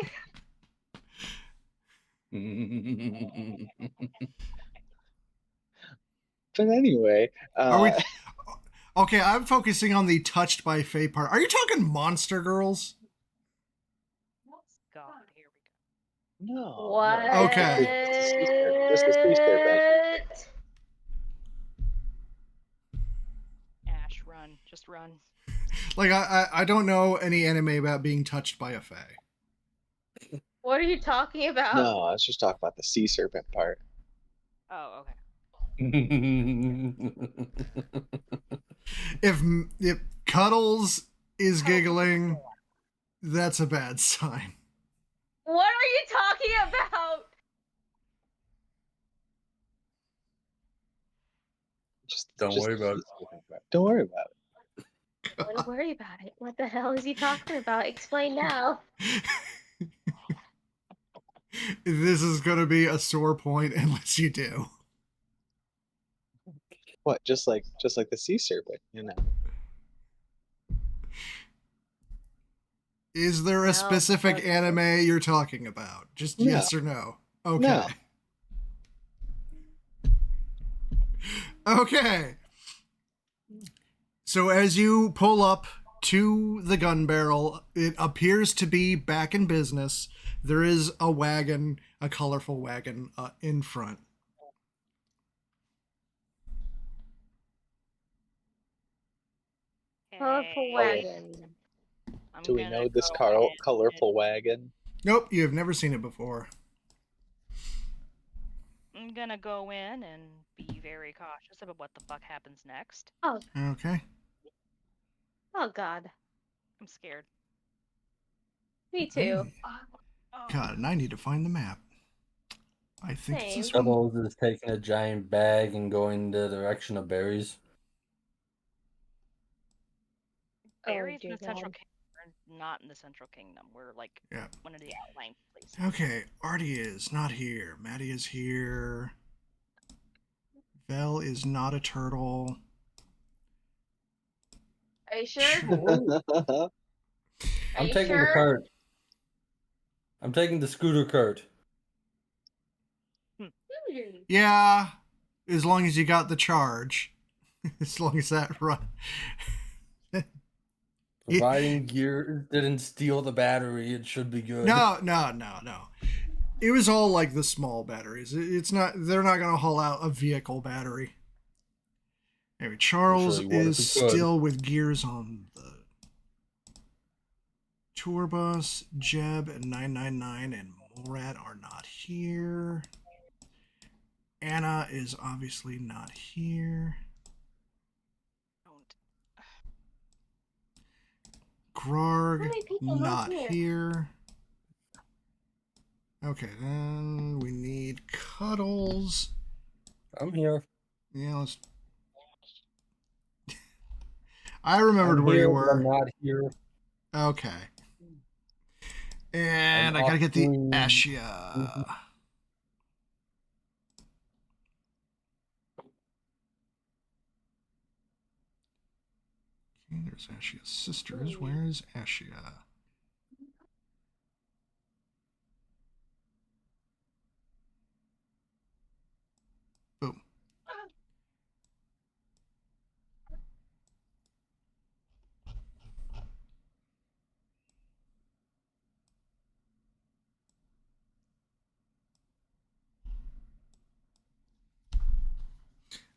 But anyway, Are we Okay, I'm focusing on the touched by Fae part. Are you talking monster girls? God, here we go. No. What? No, Okay. Just the sea serpent. Ash, run. Just run. Like, I don't know any anime about being touched by a Fae. What are you talking about? No, I was just talking about the sea serpent part. Oh, okay. If Cuddles is giggling, that's a bad sign. What are you talking about? Don't worry about it. Don't worry about it. Don't worry about it. What the hell is he talking about? Explain now. This is going to be a sore point unless you do. What? Just like the sea serpent, you know. Is there a No, specific no. anime you're talking about? Just No. yes or no? Okay. No. Okay. So as you pull up to the gun barrel, it appears to be back in business. There is a wagon, a colorful wagon in front. Colorful wagon. Do we know this colorful wagon? Nope, you have never seen it before. I'm gonna go in and be very cautious about what the fuck happens next. Oh, Okay. oh God. I'm scared. Me too. God, and I need to find the map. I think it's this one. Cuddles is taking a giant bag and going the direction of berries. Berries in dear the Central God. Kingdom. We're not in the Central Kingdom. We're like Yeah. one of the outlying places. Okay, Artie is not here. Maddie is here. Vel is not a turtle. Are you sure? I'm you taking sure? the cart. I'm taking the scooter cart. Yeah, as long as you got the charge. As long as that run. Providing gear didn't steal the battery, it should be good. No. It was all like the small batteries. It's not. They're not going to haul out a vehicle battery. Anyway, Charles Actually, what if is we could? still with gears on the tour bus. Jeb and 999 and Morad are not here. Anna is obviously not here. Don't. Grarg, How many people not live here? here. Okay, then we need Cuddles. I'm here. Yeah, let's... I remembered I'm where here, you but were. I'm not here. Okay. And I'm I gotta get the off Ashia. Okay, there's Ashia's sisters. Where is Ashia? Boom.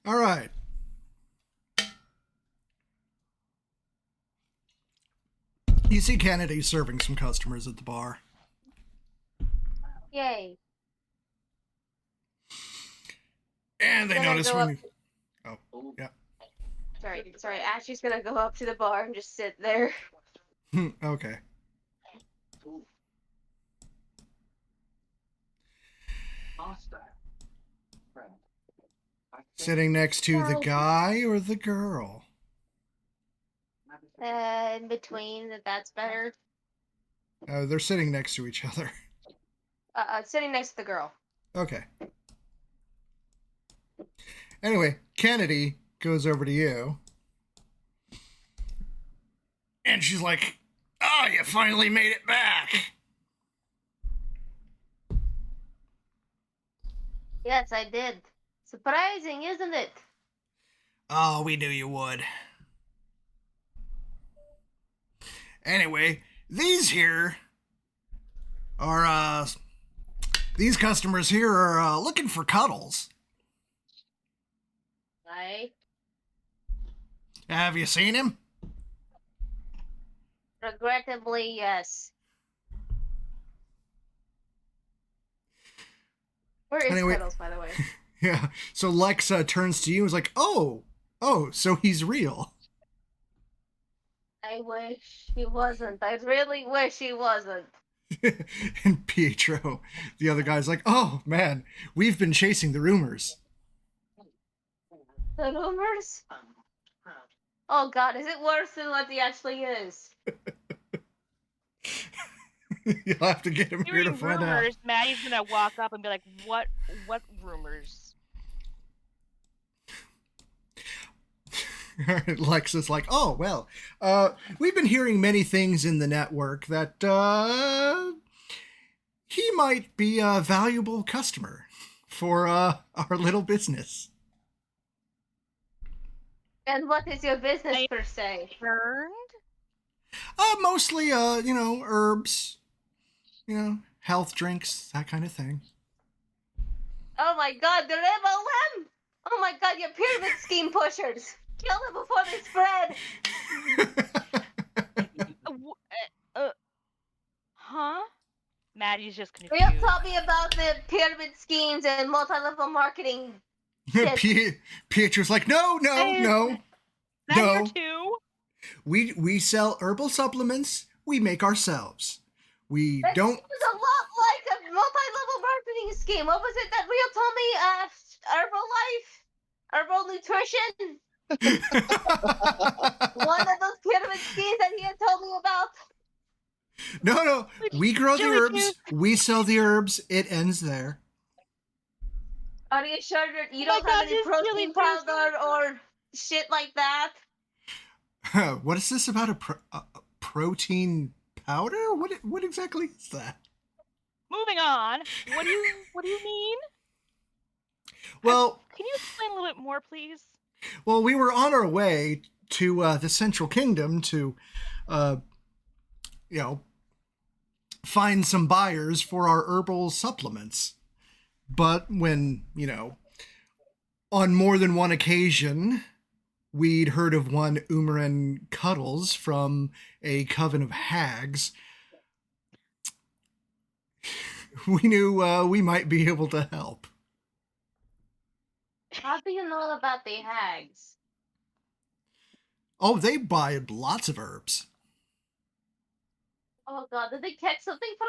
All right. You see Kennedy serving some customers at the bar. Yay. And they Then I notice go when up- you... Oh, yeah. Sorry. Ashley's gonna go up to the bar and just sit there. Okay. Sitting next to the guy or the girl? In between, if that's better. They're sitting next to each other. Sitting next to the girl. Okay. Anyway, Kennedy goes over to you. And she's like, "Oh, you finally made it back." Yes, I did. Surprising, isn't it? Oh, we knew you would. Anyway, these here are, these customers here are looking for cuddles. Right? Have you seen him? Regrettably, yes. Where is Anyway. Cuddles, by the way? Yeah. So Lex turns to you and is like, oh, so he's real. I wish he wasn't. I really wish he wasn't. And Pietro, the other guy's like, oh, man, we've been chasing the rumors. The rumors? Oh god, is it worse than what he actually is? You'll have to get him here to Hearing find rumors, Maddie's gonna walk up and be like, what rumors? out. Lex is like, oh, well, we've been hearing many things in the network that he might be a valuable customer for our little business. And what is your business per se? Burned? Mostly, herbs, health drinks, that kind of thing. Oh my god, the rebel Oh my god, you're pyramid scheme pushers! Kill them before they spread! Huh? Maddie's just confused. We have taught me about the pyramid schemes and multi-level marketing. Pietro's like, no. Maddie, you're two? We sell herbal supplements. We make ourselves. We That don't. seems a lot like a multi-level marketing scheme. What was it that Rio told me? Herbal nutrition? One of those pyramid schemes that he had told me about? No. We grow the Chili herbs. juice. We sell the herbs. It ends there. Are you sure that you Oh my don't have God, any this chili protein juice. powder or shit like that? What is this about a protein powder? What exactly is that? Moving on. What do you mean? Well, Can you explain a little bit more, please? Well, we were on our way to the Central Kingdom to, find some buyers for our herbal supplements. But when, on more than one occasion, we'd heard of one Umaran Cuddles from a coven of hags, we knew we might be able to help. How do you know about the hags? Oh, they buy lots of herbs. Oh god, did they catch something from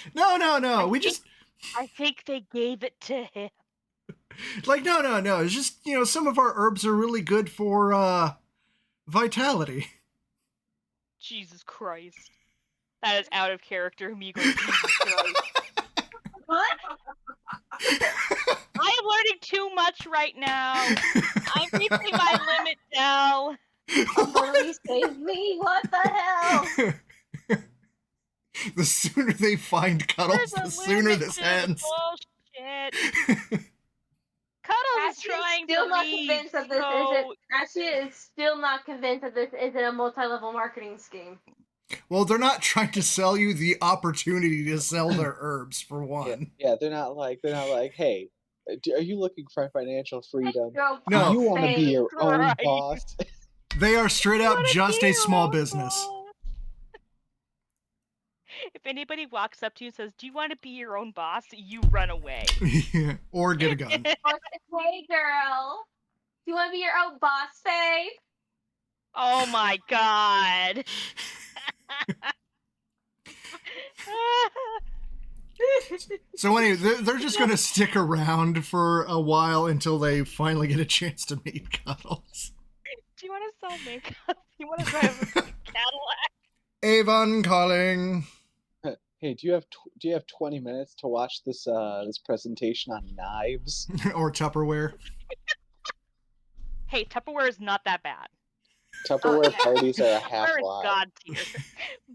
him? No. I think they gave it to him. No. It's just, some of our herbs are really good for, vitality. Jesus Christ. That is out of character. Me going, Jesus Christ. What? I am learning too much right now. I'm reaching my limit now. Please save me! What the hell? The sooner they find Cuddles, There's a the sooner limit this to ends. Bullshit. Cuddles is trying still to not leave, convinced that this so... isn't. Ashia is still not convinced that this isn't a multi-level marketing scheme. Well, they're not trying to sell you the opportunity to sell their herbs, for one. Yeah, they're not like, hey, are you looking for financial freedom? No. Do you want to be your own Right. boss? They are straight up just a small business. If anybody walks up to you and says, "Do you want to be your own boss?" you run away. Yeah, or get a gun. Hey, girl. Do you want to be your own boss, babe? Oh my god. So anyway, they're just going to stick around for a while until they finally get a chance to meet Cuddles. Do you want to sell makeup? You want to drive a Cadillac? Avon calling. Hey, do you have 20 minutes to watch this this presentation on knives? Or Tupperware. Hey, Tupperware is not that bad. Tupperware parties are a half Tupperware is lie. god tier.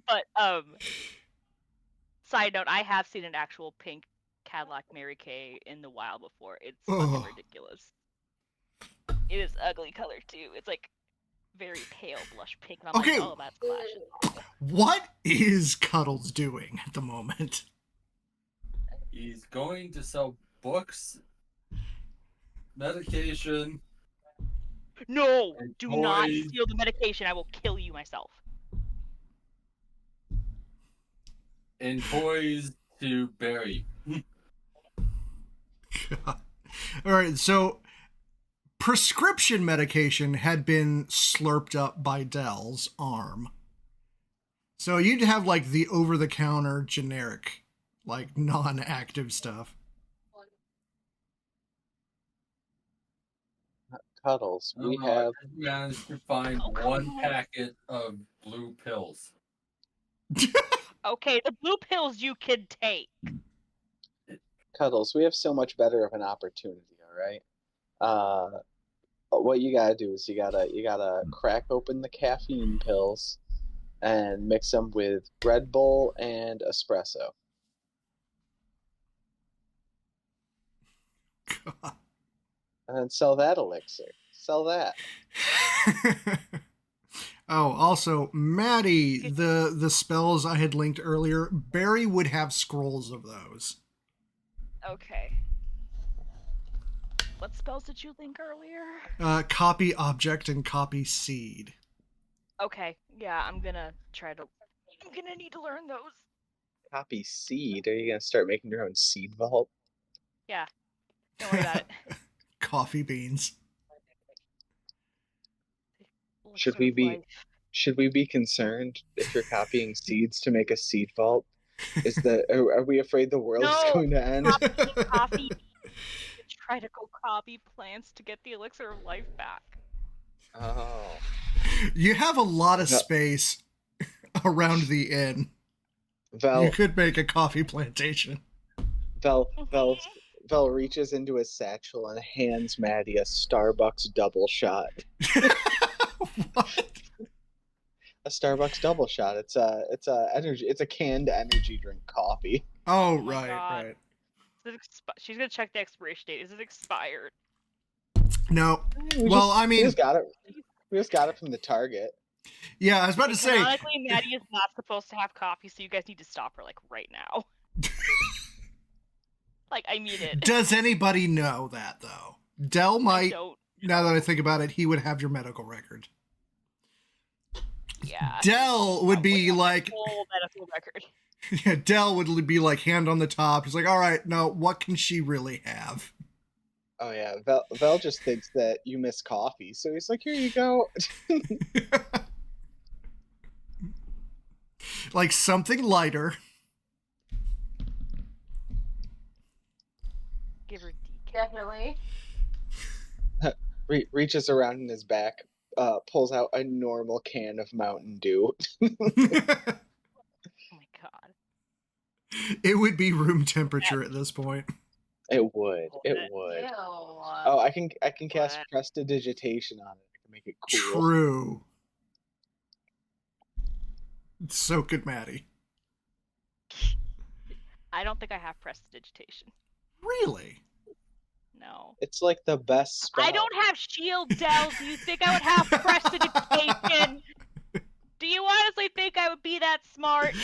But side note, I have seen an actual pink Cadillac Mary Kay in the wild before. It's fucking ridiculous. It is ugly color too. It's like very pale blush pink. And I'm Okay. like, oh, that's clashing. What is Cuddles doing at the moment? He's going to sell books, medication. No, And do not toys. steal the medication. I will kill you myself. And toys to bury. All right, so prescription medication had been slurped up by Dell's arm. So you'd have like the over-the-counter generic, like non-active stuff. Cuddles. We I have managed to find one packet of blue pills. Okay, the blue pills you can take. Cuddles. We have so much better of an opportunity. All right. What you gotta do is you gotta crack open the caffeine pills and mix them with Red Bull and espresso. God. And then sell that elixir. Sell that. Oh, also, Maddie, the spells I had linked earlier, Barry would have scrolls of those. Okay. What spells did you link earlier? Copy object and copy seed. Okay, yeah, I'm gonna need to learn those. Copy seed. Are you gonna start making your own seed vault? Yeah, don't worry about it. Coffee beans. Should we be concerned if you're copying seeds to make a seed vault? Are we afraid the world is going to end? Coffee. Try to go copy plants to get the elixir of life back. Oh. You have a lot of space around the inn. Vel, you could make a coffee plantation. Vel reaches into his satchel and hands Maddie a Starbucks double shot. What? A Starbucks double shot. It's a canned energy drink coffee. Oh, my right, God. right. She's gonna check the expiration date. Is it expired? No. We just got it. We just got it from the Target. Yeah, I was about to say. Honestly, Maddie is not supposed to have coffee, so you guys need to stop her like right now. Like, I mean it. Does anybody know that though? Dell might. Now that I think about it, he would have your medical record. Yeah. Dell would be like. Full medical record. Yeah, Dell would be like hand on the top. He's like, all right, now what can she really have? Oh yeah, Vel just thinks that you miss coffee, so he's like, here you go. Like something lighter. Give her decaf. Definitely. Reaches around in his back, pulls out a normal can of Mountain Dew. Oh my God. It would be room temperature at this point. It would. It would. Ew. Oh, I can cast prestidigitation on it. I can make it cool. True. So could Maddie. I don't think I have prestidigitation. Really? No. It's like the best spell. I don't have shield, Dell. Do you think I would have prestidigitation? Do you honestly think I would be that smart?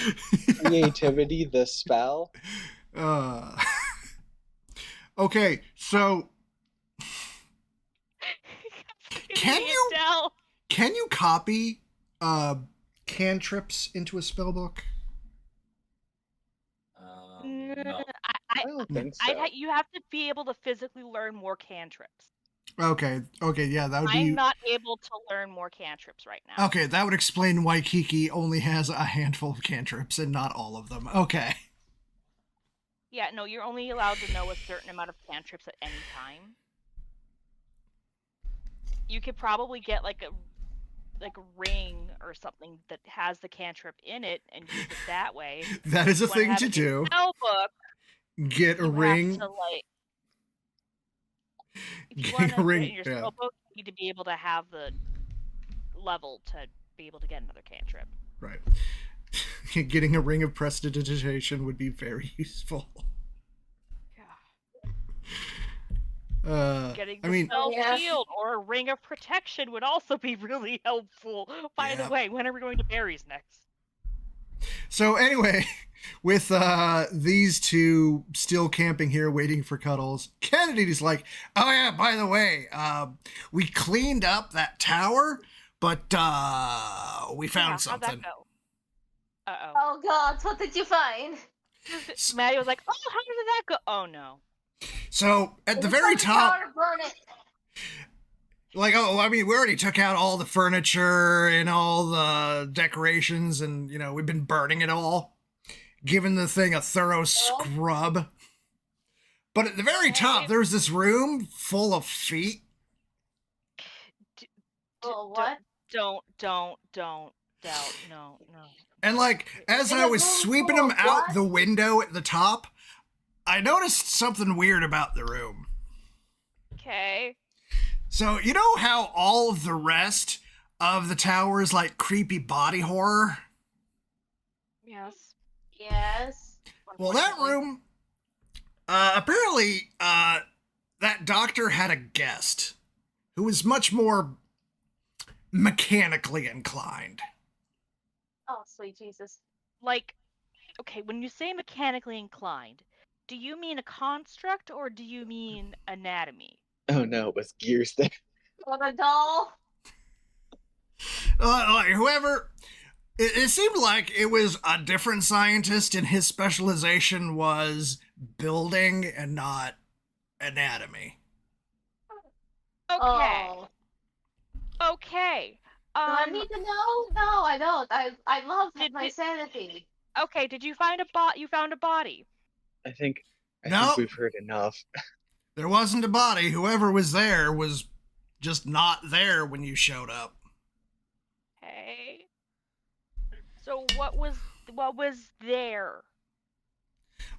Creativity, the spell. Okay, so can you copy cantrips into a spell book? No. I don't think so. You have to be able to physically learn more cantrips. Okay, yeah, that would be... I'm not able to learn more cantrips right now. Okay, that would explain why Kiki only has a handful of cantrips and not all of them. Okay. Yeah, no, you're only allowed to know a certain amount of cantrips at any time. You could probably get like a ring or something that has the cantrip in it and use it that way. That is a thing to do. Spell book, get a ring. Have to, like, if you want to get in your spell book, you need to be able to have the level to be able to get another cantrip. Right. Getting a ring of prestidigitation would be very useful. Yeah. Getting I the mean, spell Yeah. shield or a ring of protection would also be really helpful. By the Yeah. way, when are we going to berries next? so anyway, with these two still camping here waiting for Cuddles, Kennedy's like, oh yeah, by the way, we cleaned up that tower, but we found Yeah, how'd that something. go? Uh-oh. Oh God, what did you find? Maddie was like, oh, how did that go? Oh, no. So at the We very found the top, tower to burn it. like, oh, I mean, we already took out all the furniture and all the decorations, and you know, we've been burning it all, giving the thing a thorough scrub. But at the very top, Okay. there's this room full of feet. Oh, what? Don't, no. And like, as In I a was room sweeping full them of out what? the window at the top, I noticed something weird about the room. Okay. So, you know how all of the rest of the tower is like creepy body horror? Yes. Yes. Well, that Unfortunately. room, apparently, that doctor had a guest who was much more mechanically inclined. Oh, sweet Jesus. Like, okay, when you say mechanically inclined, do you mean a construct or do you mean anatomy? Oh no, it was gears there. What a doll. Whoever, it seemed like it was a different scientist, and his specialization was building and not anatomy. Okay. Oh. Okay. Do I need to know? No, I don't. I love Did- my did- sanity. Okay, did you find you found a body? I think No. we've heard enough. There wasn't a body. Whoever was there was just not there when you showed up. Okay. So what was there?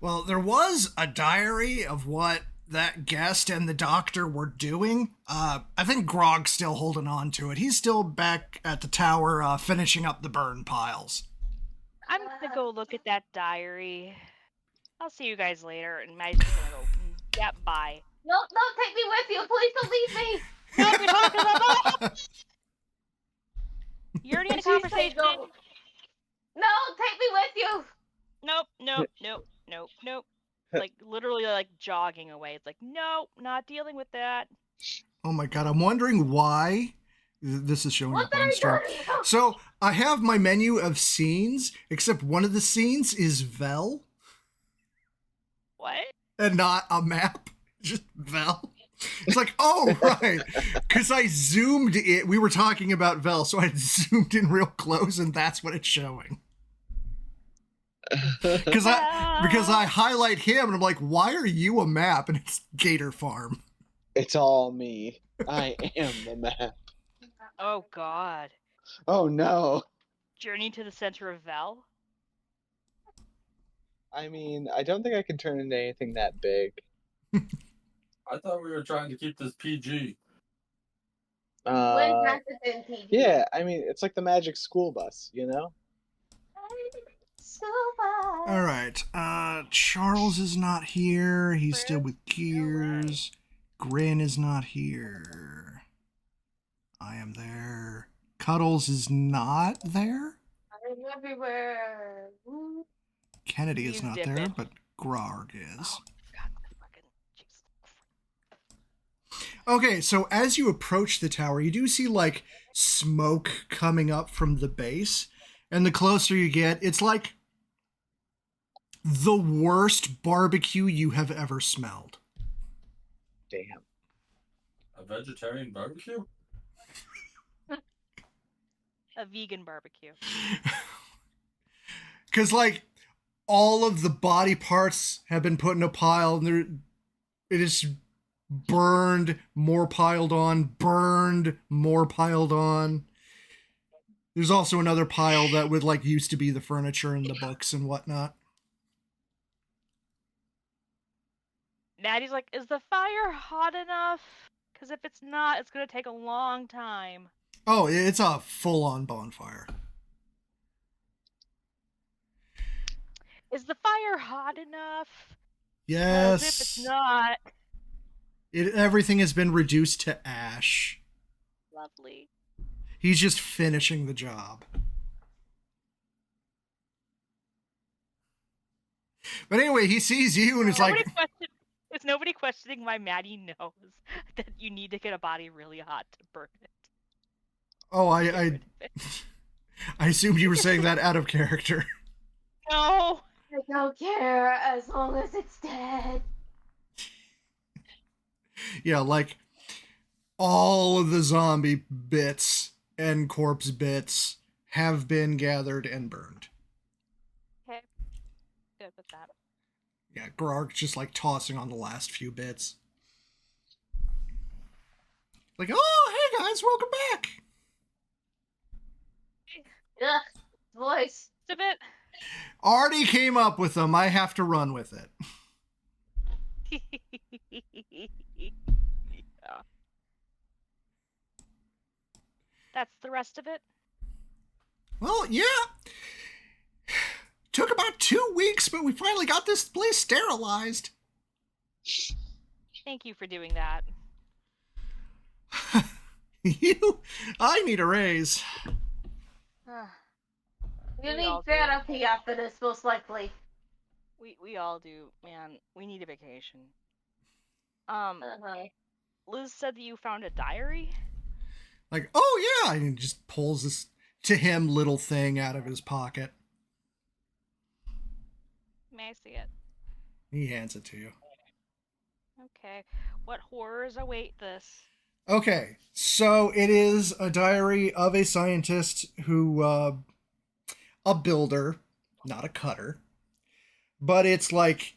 Well, there was a diary of what that guest and the doctor were doing. I think Grog's still holding on to it. He's still back at the tower finishing up the burn piles. I'm gonna go look at that diary. I'll see you guys later, and Maddie's just gonna go, yep, bye. No, take me with you. Please don't leave me. No, we talked about that. You're already in a She said conversation. go. No, take me with you. Nope. Like, literally, like, jogging away. It's like, nope, not dealing with that. Oh my god, I'm wondering why this is showing What up did on I stream. do? So, I have my menu of scenes, except one of the scenes is Vel, What? and not a map. Just Vel. It's like, oh, right. Because I zoomed it. We were talking about Vel, so I zoomed in real close, and that's what it's showing. Because I highlight him, and I'm like, why are you a map? And it's Gator Farm. It's all me. I am the map. Oh, God. Oh no. Journey to the center of Vel? I mean, I don't think I can turn into anything that big. I thought we were trying to keep this PG. When has it been PG? Yeah, I mean, it's like the magic school bus, you know? All right. Charles is not here. He's still with Gears. Grin is not here. I am there. Cuddles is not there. I'm everywhere. Woo. Kennedy is He's not dipping. there, but Grog is. God, fucking Jesus. Okay, so as you approach the tower, you do see like smoke coming up from the base. And the closer you get, it's like the worst barbecue you have ever smelled. Damn. A vegetarian barbecue? A vegan barbecue. Because, like, all of the body parts have been put in a pile, and it is burned, more piled on, burned, more piled on. There's also another pile that would, like, used to be the furniture and the books and whatnot. Maddie's like, is the fire hot enough? Because if it's not, it's going to take a long time. Oh, it's a full-on bonfire. Is the fire hot enough? Yes. Because if it's not... Everything has been reduced to ash. Lovely. He's just finishing the job. But anyway, he sees you and is like, Is nobody questioning why Maddie knows that you need to get a body really hot to burn it? "Oh, To get rid of it? I assumed you were saying that out of character." No. I don't care as long as it's dead. Yeah, like all of the zombie bits and corpse bits have been gathered and burned. Okay. Good with that. Yeah, Grark's just like tossing on the last few bits. Like, "Oh, hey guys, welcome back." Ugh, voice. It's a bit. Already came up with them. I have to run with it. Yeah. That's the rest of it? Well, yeah. Took about 2 weeks, but we finally got this place sterilized. Thank you for doing that. I need a raise. You We need all do. therapy after this, most likely. We all do, man. We need a vacation. Uh-huh. Liz said that you found a diary? Like, "Oh yeah," and he just pulls this, to him, little thing out of his pocket. May I see it? He hands it to you. Okay. What horrors await this? Okay, so it is a diary of a scientist who, a builder, not a cutter, but it's like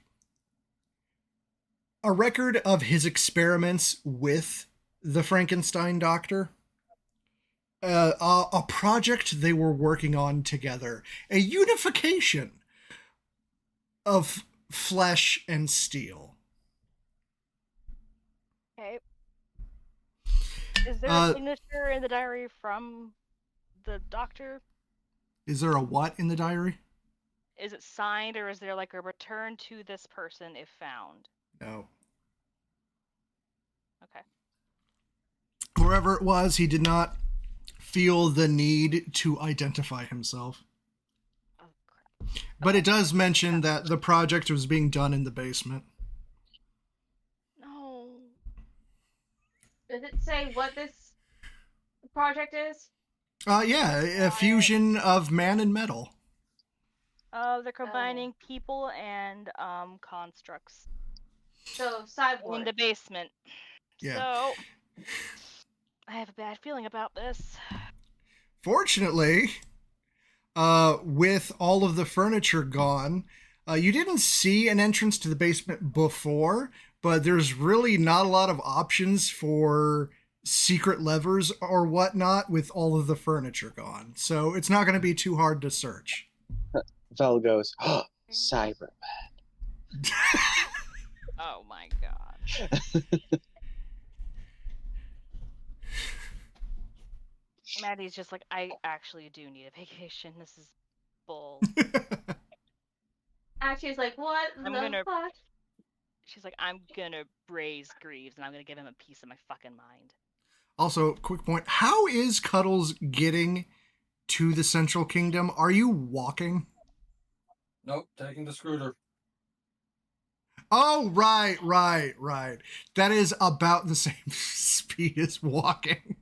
a record of his experiments with the Frankenstein doctor. A project they were working on together, a unification of flesh and steel. Okay. Is there a signature in the diary from the doctor? Is there a what in the diary? Is it signed, or is there like a return to this person if found? No. Okay. Wherever it was, he did not feel the need to identify himself. Oh, crap. But it does mention that the project was being done in the basement. No. Does it say what this project is? Yeah, a fusion of man and metal. They're combining people and constructs So, in cyborg. the basement. Yeah. So I have a bad feeling about this. Fortunately, with all of the furniture gone, you didn't see an entrance to the basement before, but there's really not a lot of options for secret levers or whatnot with all of the furniture gone. So it's not going to be too hard to search. Vel goes, oh, Cyberman. Oh my god. Maddie's just like, I actually do need a vacation. This is bull. Actually, it's like, what the fuck? She's like, I'm gonna raise Greaves and I'm gonna give him a piece of my fucking mind. Also, quick point. How is Cuddles getting to the Central Kingdom? Are you walking? Nope, taking the scooter. Oh, right. That is about the same speed as walking.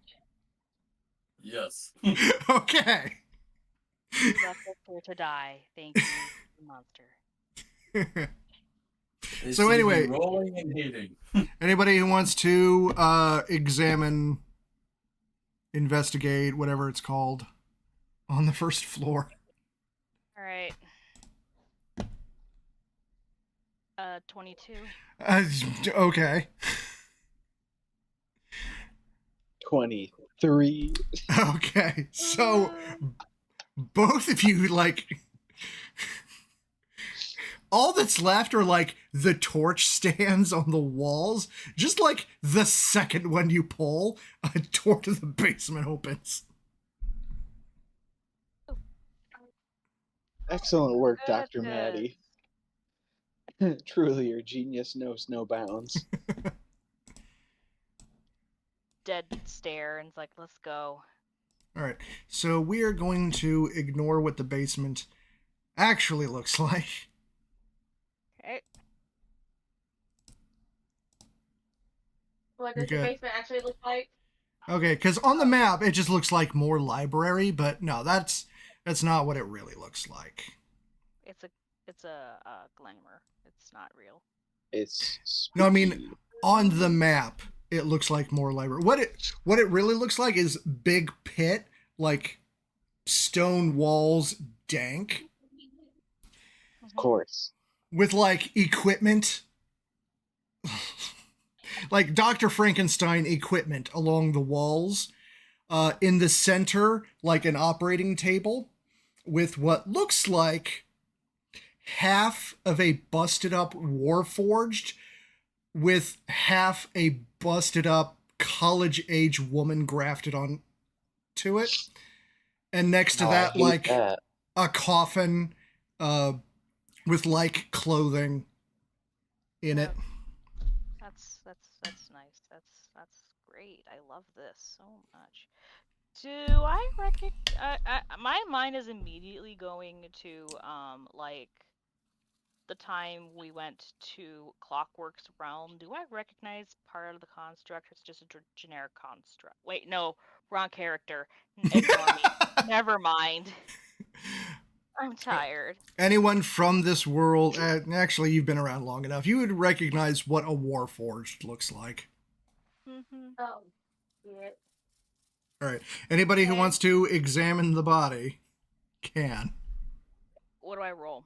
Yes. Okay. You left us here to die. Thank you, monster. So anyway, rolling and hating. anybody who wants to examine, investigate, whatever it's called, on the first floor. All right. 22. Okay. 23. Okay. So both of you, like, all that's left are like the torch stands on the walls. Just like the second one you pull, a door to the basement opens. Excellent work, Dr. Goodness. Maddie. Truly, your genius knows no bounds. dead stare and it's like, let's go. All right. So we are going to ignore what the basement actually looks like. Okay. What does the Okay. basement actually look like? Okay, because on the map it just looks like more library, but no, that's not what it really looks like. It's a glamour. It's not real. It's No, I mean spooky. on the map it looks like more library. What it really looks like is big pit, like stone walls, dank, Of course. with like equipment, like Dr. Frankenstein equipment along the walls. In the center, like an operating table with what looks like half of a busted up Warforged with half a busted up college age woman grafted on to it. And next to No, I that, hate like that. a coffin with like clothing in it. That's nice. That's great. I love this so much. Do I recognize? My mind is immediately going to like the time we went to Clockwork's realm. Do I recognize part of the construct? It's just a generic construct. Wait, no, wrong character. Ignore me. Never mind. I'm tired. Anyone from this world, actually, you've been around long enough, you would recognize what a Warforged looks like. Mm-hmm. Oh, yeah. All right. Anybody who Okay. wants to examine the body can. What do I roll?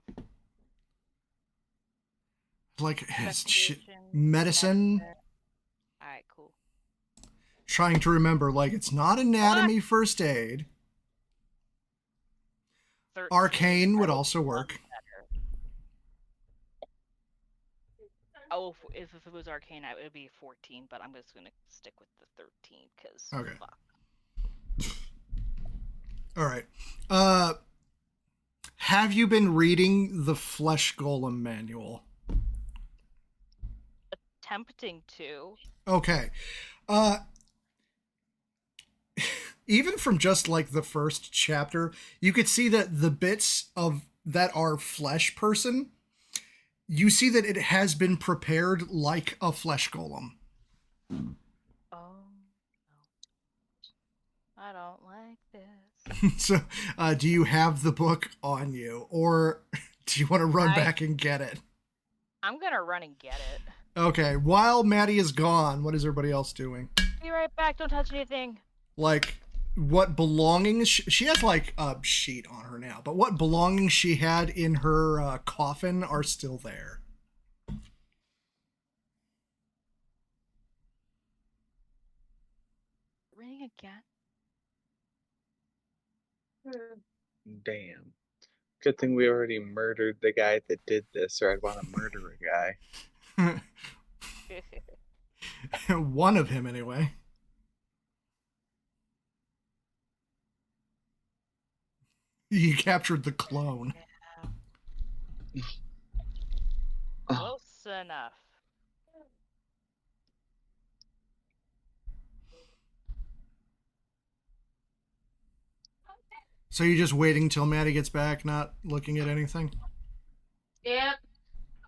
Like Investigation, medicine. All right, cool. Trying to remember, like it's not anatomy, first aid. 13. Arcane would That also work. better. Oh, if it was arcane, it would be 14, but I'm just gonna stick with the 13 because Okay. fuck. All right. Have you been reading the Flesh Golem manual? Attempting to. Okay. Even from just like the first chapter, you could see that the bits of that are flesh person, you see that it has been prepared like a flesh golem. Oh no, I don't like this. So, do you have the book on you, or do you want to run back and get it? I'm gonna run and get it. Okay. While Maddie is gone, what is everybody else doing? Be right back. Don't touch anything. Like, what belongings she has like a sheet on her now, but what belongings she had in her coffin are still there. Ring again. Damn. Good thing we already murdered the guy that did this, or I'd want to murder a guy. One of him, anyway. You captured the clone. Yeah. Close enough. So you're just waiting till Maddie gets back, not looking at anything? Yep.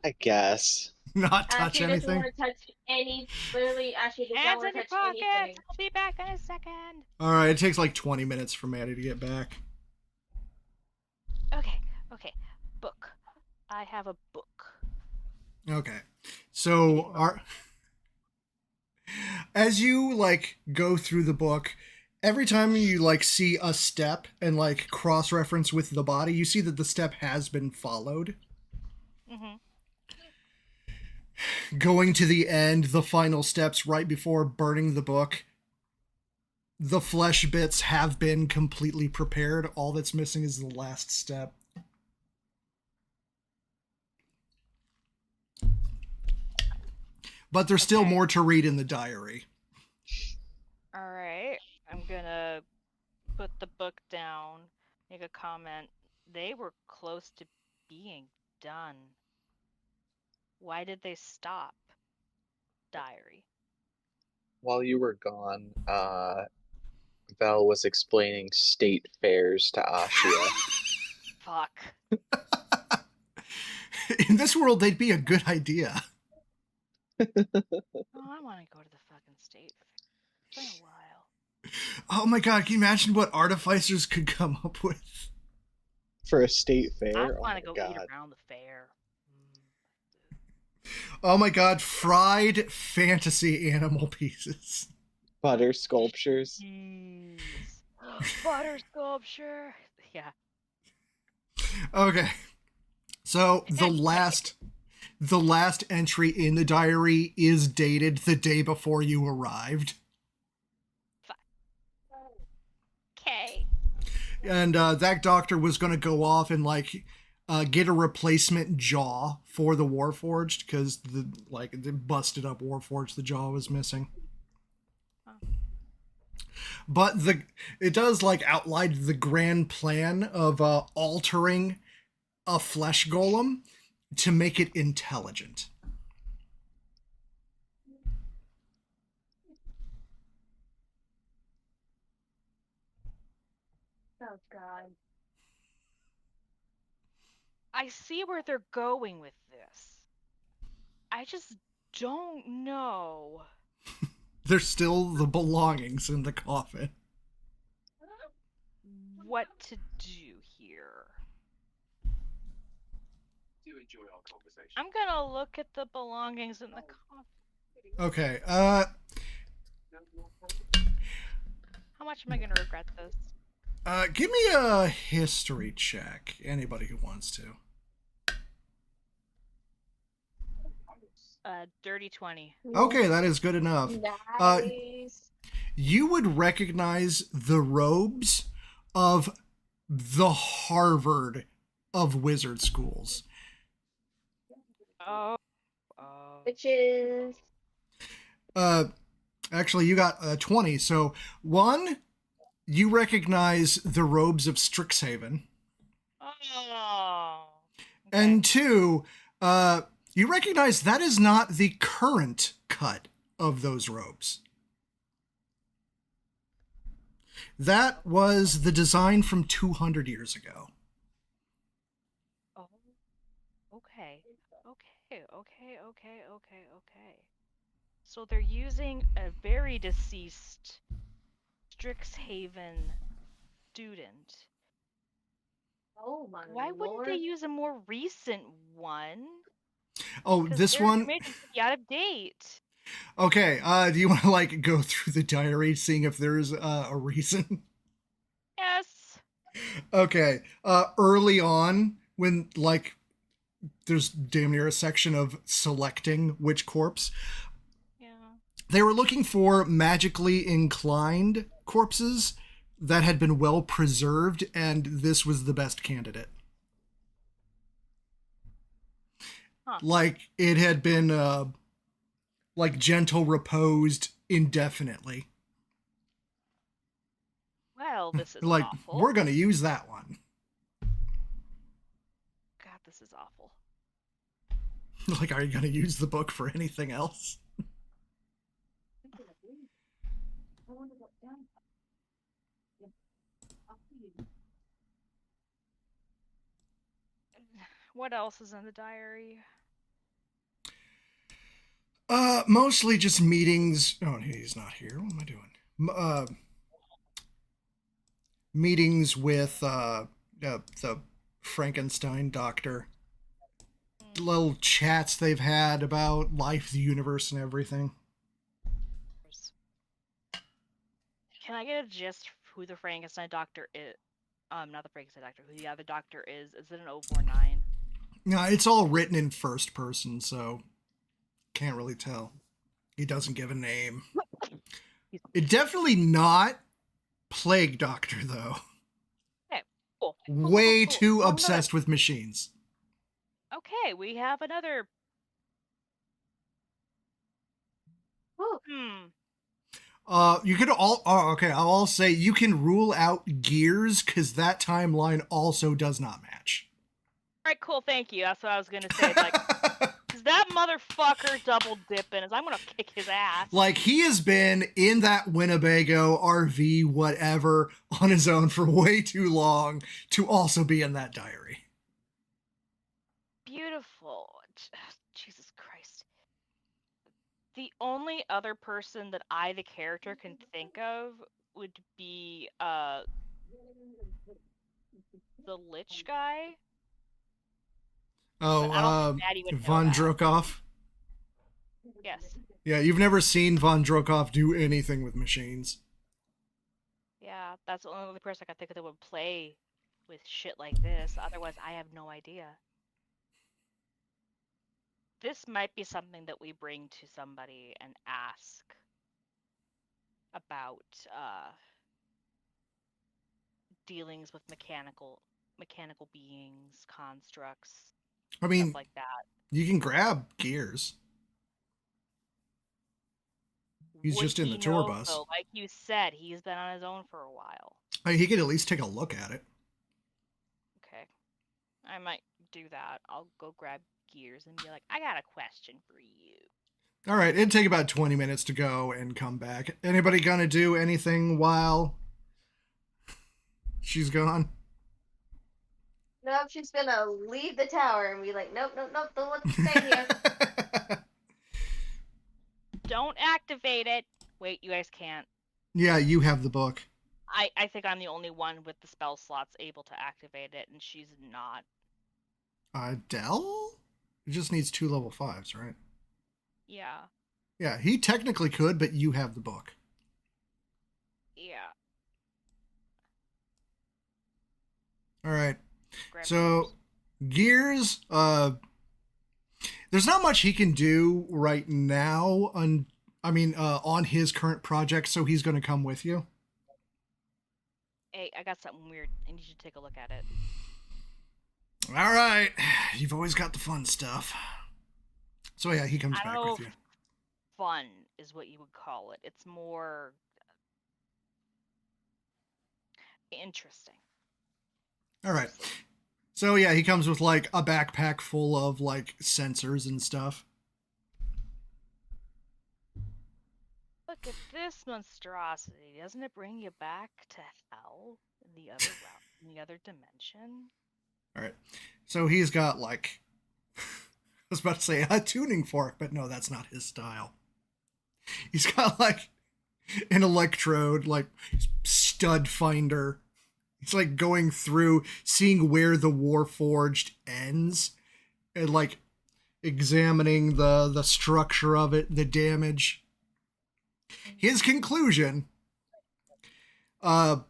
I guess. Not touch Ashia doesn't anything? want to touch any. Literally, Ashia does not Hands want in to your touch pockets. anything. I'll be back in a second. Alright, it takes like 20 minutes for Maddie to get back. Okay. Book. I have a book. Okay. So as you like go through the book, every time you like see a step and like cross reference with the body, you see that the step has been followed. Mm-hmm. Going to the end, the final steps right before burning the book, the flesh bits have been completely prepared. All that's missing is the last step. But there's still more to read in the diary. All right. I'm gonna put the book down, make a comment. They were close to being done. Why did they stop? Diary. while you were gone, Val was explaining state fairs to Ashia. Fuck. In this world, they'd be a good idea. Oh, I want to go to the fucking state. It's been a while. Oh my god, can you imagine what artificers could come up with? For a state I fair? want to Oh go my eat god. around the fair. Oh my god, fried fantasy animal pieces. Butter sculptures. Jeez. Butter sculpture. Yeah. Okay. So the last entry in the diary is dated the day before you arrived. Okay. And that doctor was going to go off and like get a replacement jaw for the Warforged because the busted up Warforged, the jaw was missing. But it does like outline the grand plan of altering a flesh golem to make it intelligent. Oh god. I see where they're going with this. I just don't know There's still the belongings in the coffin. what to do here. I'm gonna look at the belongings in the coffin. Okay. How much am I gonna regret this? Give me a history check. Anybody who wants to. Dirty 20. Okay, that is good enough. Nice. You would recognize the robes of the Harvard of wizard schools. Oh. Which is Actually, you got 20. So, one, you recognize the robes of Strixhaven. Oh. Okay. And two, you recognize that is not the current cut of those robes. That was the design from 200 years ago. Oh. Okay. Okay. So they're using a very deceased Strixhaven student. oh my Why lord. wouldn't they use a more recent one? Oh, 'Cause this their one? information's pretty out of date. Okay, do you want to like go through the diary, seeing if there's a reason? Yes. Okay, early on, when like there's damn near a section of selecting which corpse, Yeah. they were looking for magically inclined corpses that had been well preserved, and this was the best candidate. Huh. Like it had been like gentle reposed indefinitely. Well, this is Like awful. we're gonna use that one. God, this is awful. Like, are you gonna use the book for anything else? What else is in the diary? Mostly just meetings. Oh, he's not here. What am I doing? Meetings with the Frankenstein doctor. Little chats they've had about life, the universe, and everything. Can I get a gist who the Frankenstein doctor is? Not the Frankenstein doctor. Who the other doctor is? Is it an 049? No, it's all written in first person, so can't really tell. He doesn't give a name. It's definitely not Plague Doctor, though. Okay, cool. Way too Well, obsessed with machines. Okay, we have another. Oh. You could all. Oh, okay, I'll say you can rule out Gears because that timeline also does not match. right, cool, thank you. That's what I was gonna say. It's like, is that motherfucker double dipping? I'm gonna kick his ass. Like, he has been in that Winnebago RV, whatever, on his own for way too long to also be in that diary. Beautiful. Jesus Christ. The only other person that I, the character, can think of would be the Lich guy. Oh, But I don't think Maddie would know Von that. Drokoff. Yes. Yeah, you've never seen Von Drokoff do anything with machines. Yeah, that's the only person I can think of that would play with shit like this. Otherwise, I have no idea. This might be something that we bring to somebody and ask about dealings with mechanical beings, constructs, I mean, stuff like that. you can grab Gears. He's Would just in he the tour know, bus. though? Like you said, he's been on his own for a while. He could at least take a look at it. Okay. I might do that. I'll go grab Gears and be like, I got a question for you. All right, it'd take about 20 minutes to go and come back. Anybody gonna do anything while she's gone? Nope, she's gonna leave the tower and be like, nope, nope, nope, don't let them stay here. Don't activate it. Wait, you guys can't. Yeah, you have the book. I think I'm the only one with the spell slots able to activate it, and she's not. Dell? It just needs 2 level 5s, right? Yeah. Yeah, he technically could, but you have the book. Yeah. All right. Grab So, Gears, there's not much he can do right now on his current project, so he's going to come with you. Hey, I got something weird. I need you to take a look at it. All right. You've always got the fun stuff. So yeah, he comes I don't back know with you. if fun is what you would call it. It's more interesting. All right. So yeah, he comes with like a backpack full of like sensors and stuff. Look at this monstrosity. Doesn't it bring you back to hell in the other realm, in the other dimension? All right. So he's got like I was about to say a tuning fork, but no, that's not his style. He's got like an electrode, like stud finder. He's like going through, seeing where the Warforged ends, and like examining the structure of it, the damage. His conclusion, a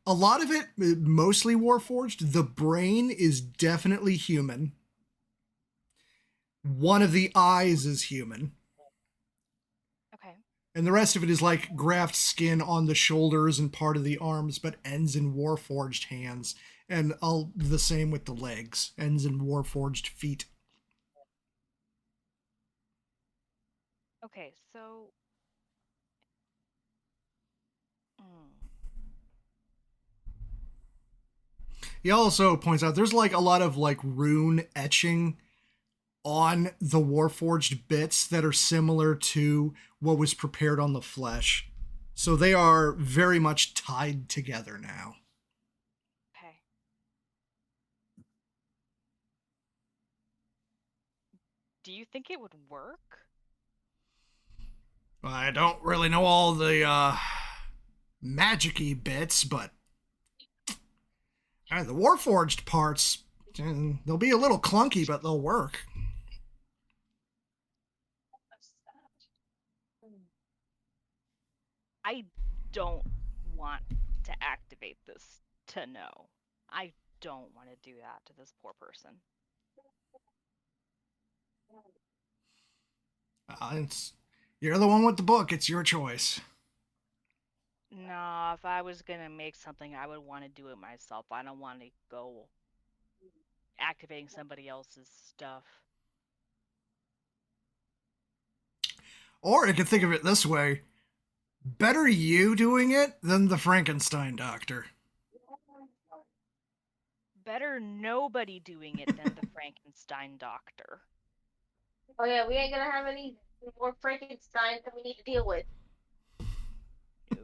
lot of it, mostly Warforged. The brain is definitely human. One of the eyes is human. Okay. And the rest of it is like graft skin on the shoulders and part of the arms, but ends in Warforged hands. And the same with the legs, ends in Warforged feet. Okay, so... He also points out there's like a lot of like rune etching on the Warforged bits that are similar to what was prepared on the flesh. So they are very much tied together now. Okay. Do you think it would work? I don't really know all the magic-y bits, but the Warforged parts, they'll be a little clunky, but they'll work. I don't want to activate this to know. I don't want to do that to this poor person. You're the one with the book. It's your choice. No, if I was gonna make something, I would want to do it myself. I don't want to go activating somebody else's stuff. Or you could think of it this way. Better you doing it than the Frankenstein doctor. better nobody doing it than the Frankenstein doctor. Oh yeah, we ain't gonna have any more Frankenstein that we need to deal with. No.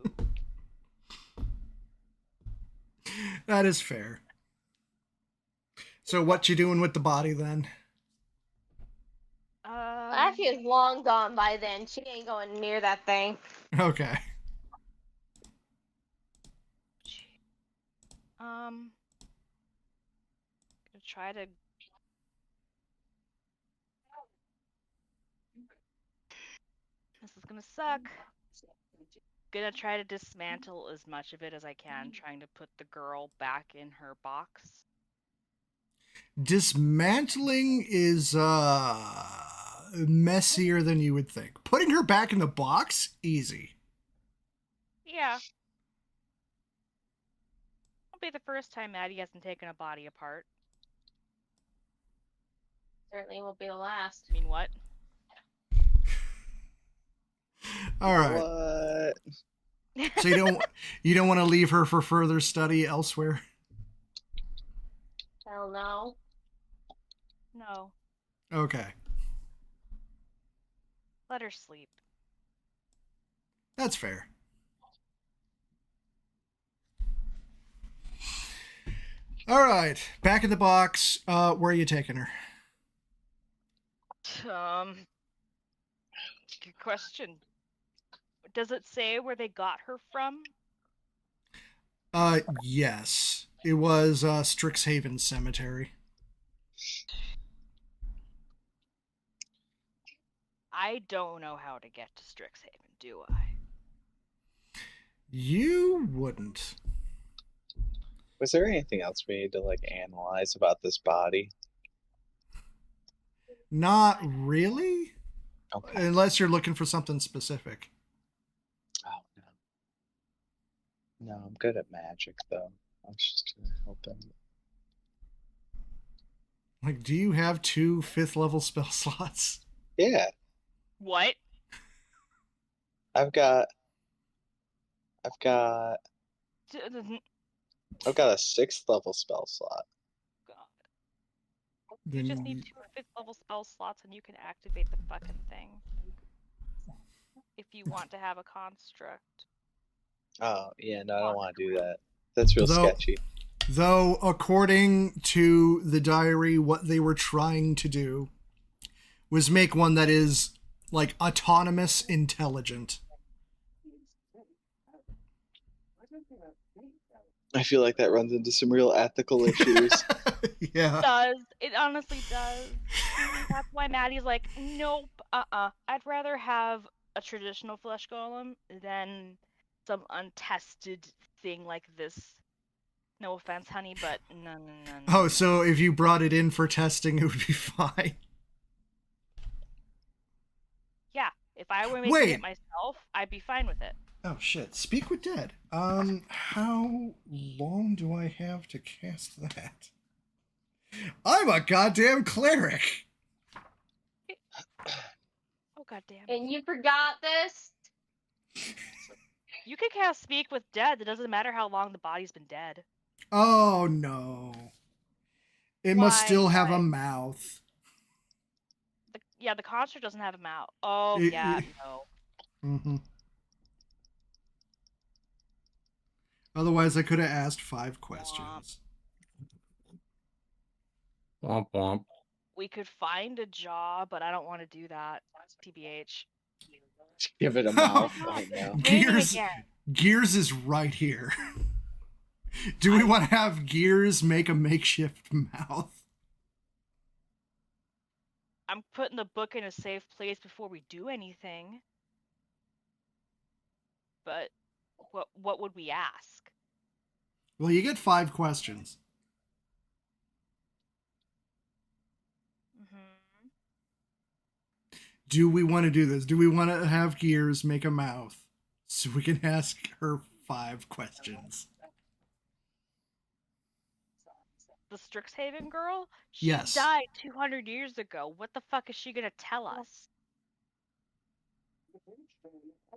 That is fair. So what you doing with the body then? Ashia is long gone by then. She ain't going near that thing. Okay. Gonna try to. This is gonna suck. Gonna try to dismantle as much of it as I can, trying to put the girl back in her box. Dismantling is messier than you would think. Putting her back in the box, easy. Yeah. It'll be the first time Maddie hasn't taken a body apart. Certainly won't be the last. I mean, what? All right. What? So you don't want to leave her for further study elsewhere? Hell no. No. Okay. Let her sleep. That's fair. All right. Back in the box. Where are you taking her? Good question. Does it say where they got her from? Yes. It was Strixhaven Cemetery. I don't know how to get to Strixhaven, do I? You wouldn't. Was there anything else we need to like analyze about this body? Not really. Okay. Unless you're looking for something specific. Oh no. No, I'm good at magic though. I was just hoping. Like, do you have 2 5th level spell slots? Yeah, What? I've got a 6th level spell slot. You just need 2 5th level spell slots and you can activate the fucking thing. If you want to have a construct. Oh yeah, no, I don't want to do that. That's real sketchy. Though, according to the diary, what they were trying to do was make one that is, like, autonomous intelligent. I feel like that runs into some real ethical issues. Yeah. It does. It honestly does. That's why Maddie's like, nope, I'd rather have a traditional flesh golem than some untested thing like this. No offense, honey, but no. Oh, so if you brought it in for testing, it would be fine. Yeah, if I were making it myself, I'd be fine with it. Oh shit! Speak with Dead. How long do I have to cast that? I'm a goddamn cleric. Oh goddamn! And you forgot this? You can cast Speak with Dead. It doesn't matter how long the body's been dead. Oh no! It must still have a mouth. The construct doesn't have a mouth. Oh yeah, no. Mm-hmm. Otherwise, I could have asked 5 questions. Womp womp. We could find a jaw, but I don't want to do that. TBH. Give it a mouth. Oh no. Gears is right here. Do we want to have Gears make a makeshift mouth? I'm putting the book in a safe place before we do anything. But what would we ask? Well, you get 5 questions. Mm-hmm. Do we want to do this? Do we want to have Gears make a mouth so we can ask her 5 questions? The Strixhaven girl? She Yes. died 200 years ago. What the fuck is she gonna tell us?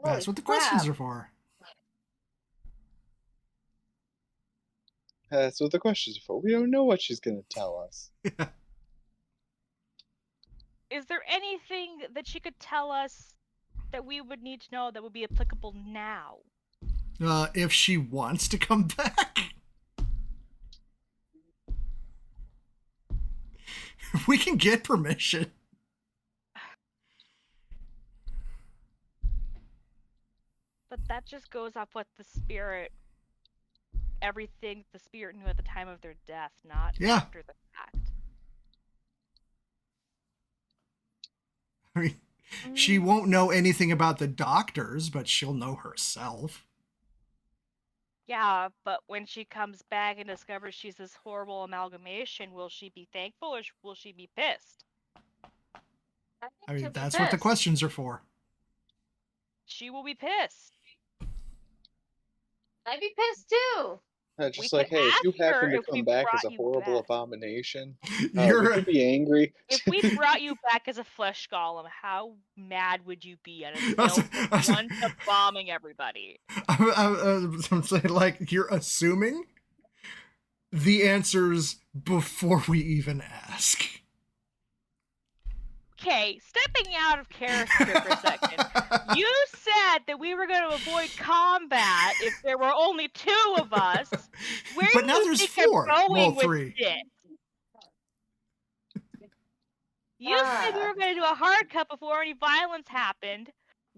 That's what the questions are for. That's what the questions are for. We don't know what she's gonna tell us. Is there anything that she could tell us that we would need to know that would be applicable now? If she wants to come back. We can get permission. But that just goes off what the spirit, everything the spirit knew at the time of their death, not after the fact. I mean, she won't know anything about the doctors, but she'll know herself. Yeah, but when she comes back and discovers she's this horrible amalgamation, will she be thankful or will she be pissed? I mean, that's what the questions are for. She will be pissed. I'd be pissed too. Just like, hey, if you happen to come back as a horrible abomination, would you be angry? If we brought you back as a flesh golem, how mad would you be at a scale from 1 to bombing everybody? I'm saying, like, you're assuming the answers before we even ask. Okay, stepping out of character for a second. You said that we were going to avoid combat if there were only 2 of us. Where but now there's 4. Well, 3. You said we were going to do a hard cut before any violence happened.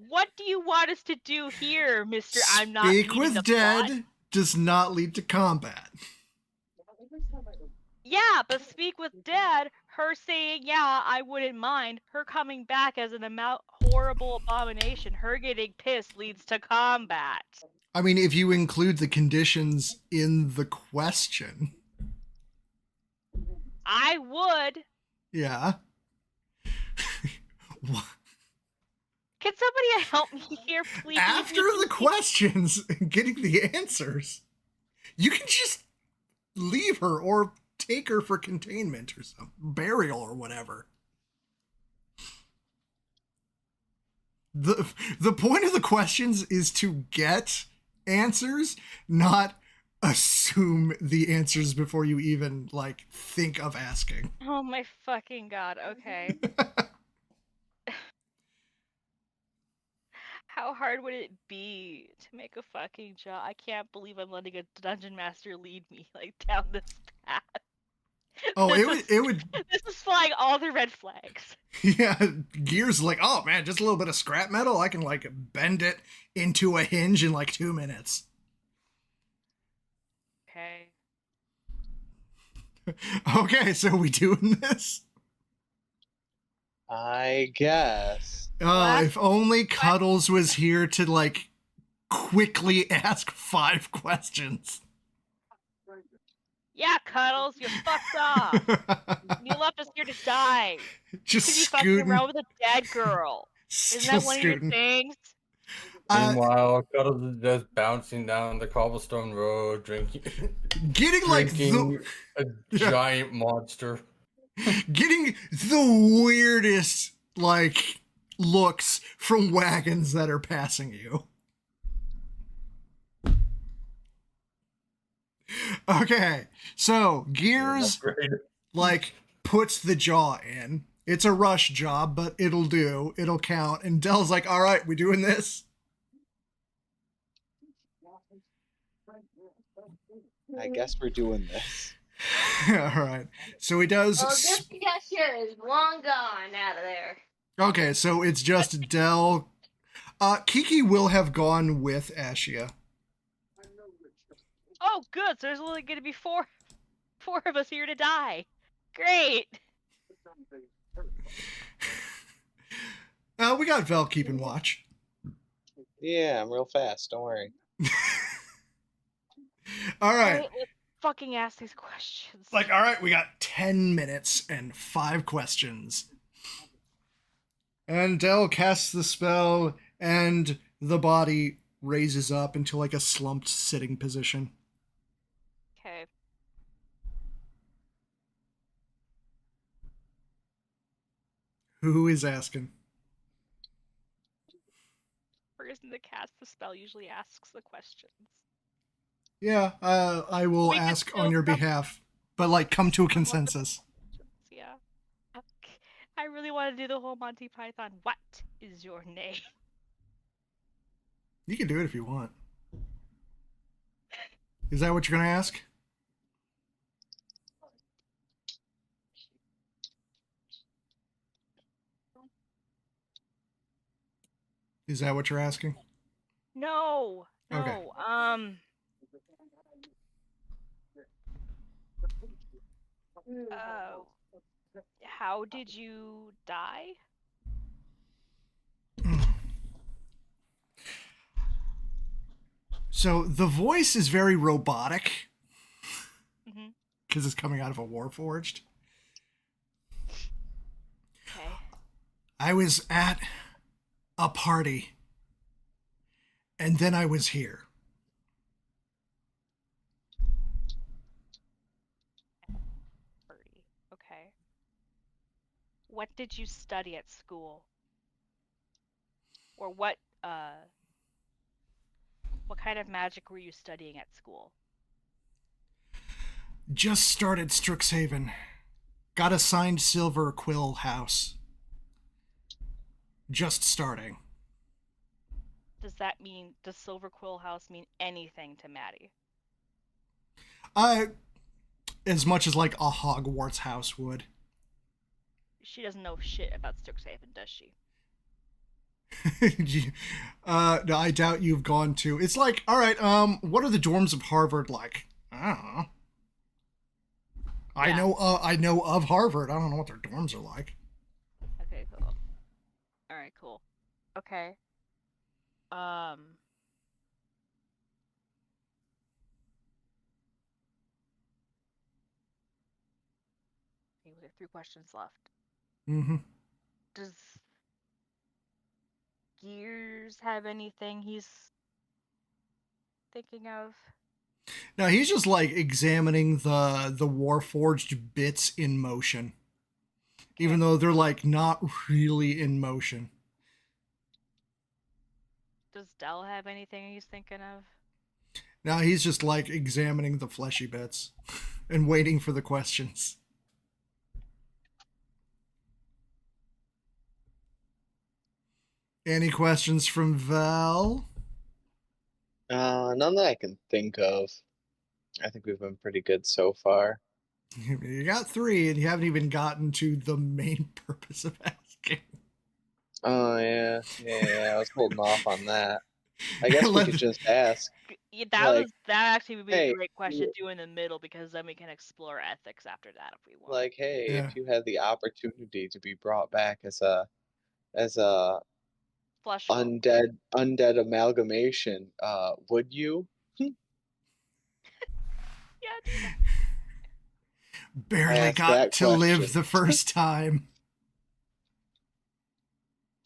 What do you want us to do here, Mr. I'm not Speak with dead does not lead to combat. Yeah, but speak with dead, her saying, yeah, I wouldn't mind, her coming back as an horrible abomination, her getting pissed leads to combat. I mean, if you include the conditions in the question. I would. Yeah. Can somebody help me here, please? After the questions and getting the answers, you can just leave her or take her for containment or some burial or whatever. The point of the questions is to get answers, not assume the answers before you even, like, think of asking. Oh my fucking god, okay. How hard would it be to make a fucking job? I can't believe I'm letting a dungeon master lead me, like, down this path. Oh, it would. This is flying all the red flags. Yeah, Gear's like, oh man, just a little bit of scrap metal. I can, like, bend it into a hinge in like 2 minutes. Okay. Okay, so we doing this? I guess. If only Cuddles was here to, like, quickly ask 5 questions. Yeah, Cuddles, you're fucked off. You left us here to die. Just you scooting. fucking around with a dead girl. Isn't that one of your things? Meanwhile, Cuddles is just bouncing down the cobblestone road, drinking a giant monster. Getting the weirdest, like, looks from wagons that are passing you. Okay, so Gears, like, puts the jaw in. It's a rush job, but it'll do. It'll count. And Dell's like, all right, we doing this? I guess we're doing this. All right. So he does. Oh, this cashier is long gone out of there. Okay, so it's just Dell. Kiki will have gone with Ashia. Oh, good. So there's only going to be four of us here to die. Great. We got Vel keeping watch. Yeah, I'm real fast. Don't worry. All right. Let's fucking ask these questions. Like, all right, we got 10 minutes and 5 questions. And Dell casts the spell, and the body raises up into, like, a slumped sitting position. Okay. Who is asking? The person that casts the spell usually asks the questions. Yeah, I will We can ask still on your come- behalf, but like come to a consensus. Yeah. I really want to do the whole Monty Python. What is your name? You can do it if you want. Is that what you're gonna ask? Is that what you're asking? No. Okay. How did you die? So the voice is very robotic Mm-hmm. because it's coming out of a Warforged. Okay. I was at a party, and then I was here. Okay. What did you study at school? Or what kind of magic were you studying at school? Just started Strixhaven. Got assigned Silver Quill House. Just starting. Does Silver Quill House mean anything to Maddie? As much as like a Hogwarts house would. She doesn't know shit about Strixhaven, does she? No, I doubt you've gone to. It's like, all right, what are the dorms of Harvard like? I don't know. Yeah. I know of Harvard. I don't know what their dorms are like. Okay, cool. All right, cool. Okay. We have 3 questions left. Mm-hmm. Does Gears have anything he's thinking of? Now he's just like examining the Warforged bits in motion, even though they're like not really in motion. Does Dell have anything he's thinking of? Now he's just like examining the fleshy bits and waiting for the questions. Any questions from Val? None that I can think of. I think we've been pretty good so far. You got 3, and you haven't even gotten to the main purpose of asking. Oh yeah. I was holding off on that. I guess we could just ask. That actually would be hey, a great question to do in the middle, because then we can explore ethics after that if we want. Like, hey, Yeah. if you had the opportunity to be brought back as a Flush. undead amalgamation, would you? Yeah. Barely got to live the first time.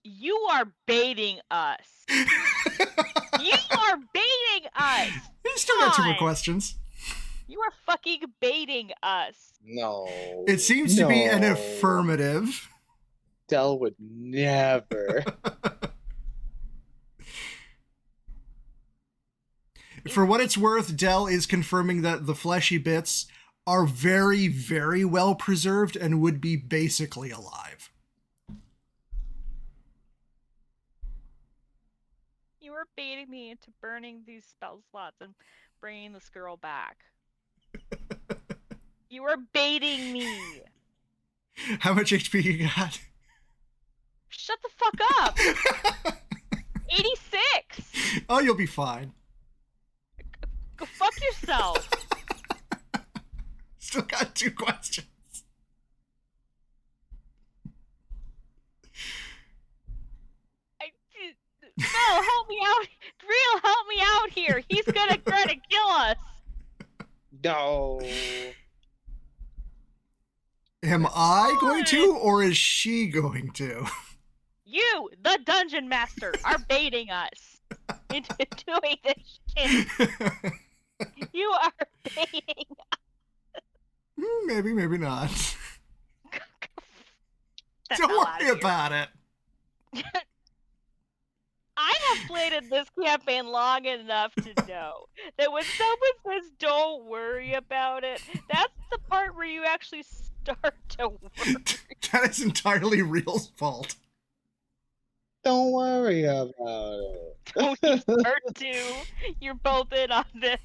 You are baiting us. You are baiting us. You still got 2 more questions. You are fucking baiting us. No. It seems to be an affirmative. Dell would never. For what it's worth, Dell is confirming that the fleshy bits are very, very well preserved and would be basically alive. You are baiting me into burning these spell slots and bringing this girl back. You are baiting me. How much HP you got? Shut the fuck up. 86. Oh, you'll be fine. Go fuck yourself. Still got 2 questions. No, help me out. Real, help me out here. He's gonna try to kill us. No. Am I going to, or is she going to? You, the dungeon master, are baiting us into doing this shit. You are baiting us. Maybe, maybe not. Don't worry about it. I played this campaign long enough to know that when someone says don't worry about it, that's the part where you actually start to worry. That is entirely Real's fault. Don't worry about it. Don't you start to. You're both in on this.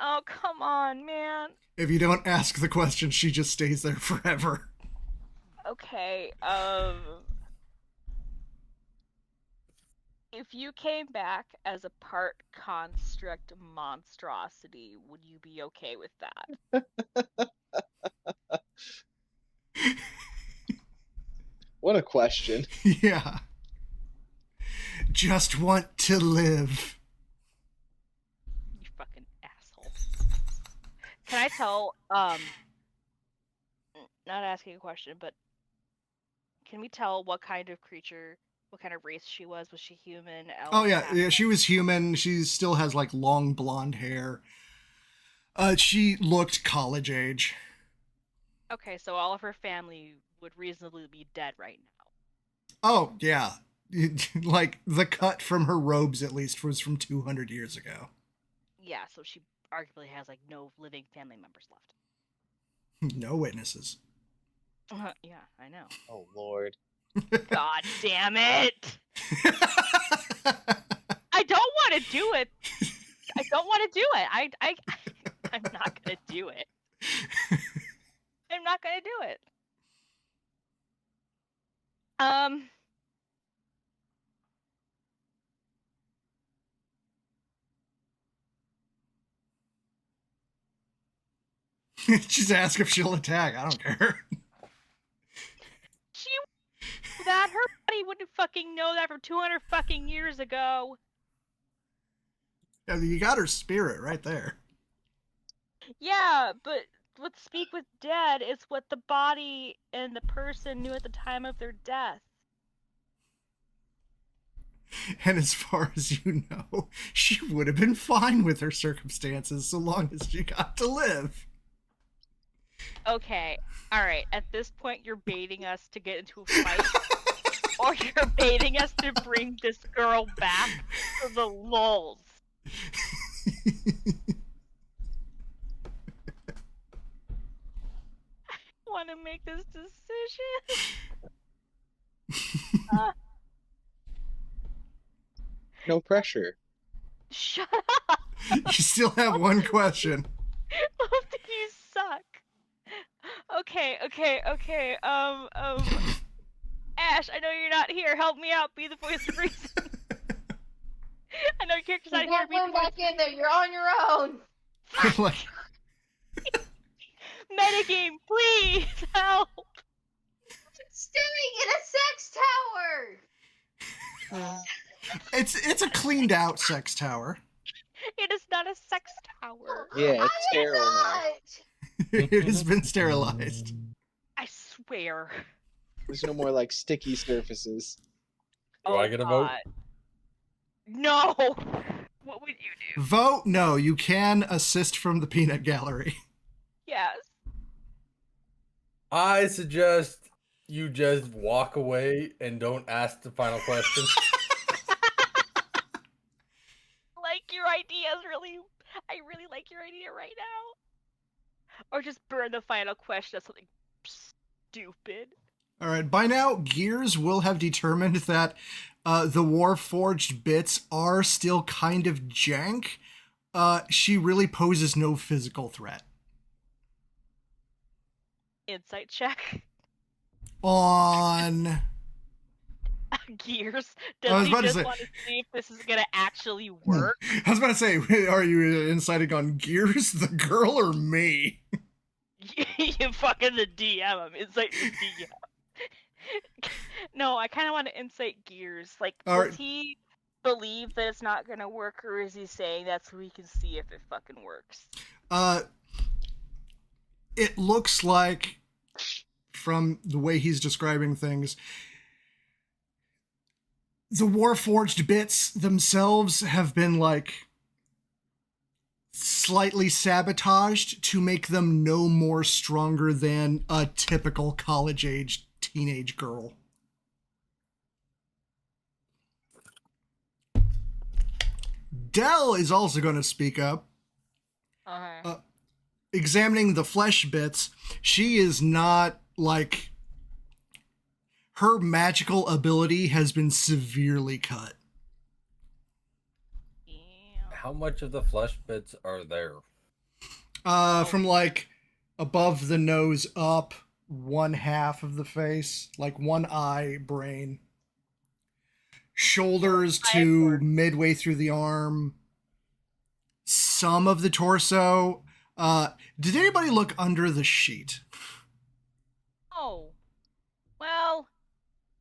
Oh, come on, man. If you don't ask the question, she just stays there forever. Okay, if you came back as a part construct monstrosity, would you be okay with that? What a question. Yeah. Just want to live. You fucking asshole. Can I tell, not asking a question, but can we tell what kind of creature, what kind of race she was? Was she human? Elf, Oh yeah, half- yeah, she was human. She still has like long blonde hair. She looked college age. Okay, so all of her family would reasonably be dead right now. Oh yeah. Like the cut from her robes at least was from 200 years ago. Yeah, so she arguably has like no living family members left. No witnesses. Yeah, I know. Oh Lord. God damn it! I don't want to do it. I don't want to do it. I'm not gonna do it. I'm not gonna do it. Just ask if she'll attack. I don't care. She that her body wouldn't fucking know that from 200 fucking years ago. Yeah, you got her spirit right there. Yeah, but what speak with dead is what the body and the person knew at the time of their death. And as far as you know, she would have been fine with her circumstances so long as she got to live. Okay, alright, at this point you're baiting us to get into a fight. Or you're baiting us to bring this girl back for the lulz. I want to make this decision. No pressure. Shut up! You still have one question. Both of you suck. Okay. Ash, I know you're not here. Help me out. Be the voice of reason. I know your character's not You here. can't Be the come back in there. You're on your own. Like, Metagame, please help. Staring in a sex tower. it's a cleaned out sex tower. It is not a sex tower. Yeah, it's sterile now. It has been sterilized. I swear. There's no more like sticky surfaces. Do I get a vote? God. No. What would you do? Vote no. You can assist from the peanut gallery. Yes. I suggest you just walk away and don't ask the final question. Like your idea is I really like your idea right now. Or just burn the final question as something stupid. All right. By now, Gears will have determined that the Warforged bits are still kind of jank. She really poses no physical threat. Insight check. On Gears. I Does was he about to just say- want to see if this is gonna actually work? I was about to say, are you inciting on Gears, the girl, or me? You fucking the DM. I'm insight the DM. No, I kind of want to insight Gears. Like, All does right. he believe that it's not gonna work, or is he saying that so we can see if it fucking works? It looks like, from the way he's describing things, the Warforged bits themselves have been, like, slightly sabotaged to make them no more stronger than a typical college-age teenage girl. Dell is also going to speak up. Uh-huh. Examining the flesh bits, she is not like... Her magical ability has been severely cut. Yeah. How much of the flesh bits are there? From like above the nose up, one half of the face, like one eye, brain. Shoulders to midway through the arm. Some of the torso. Did anybody look under the sheet? Oh. Well,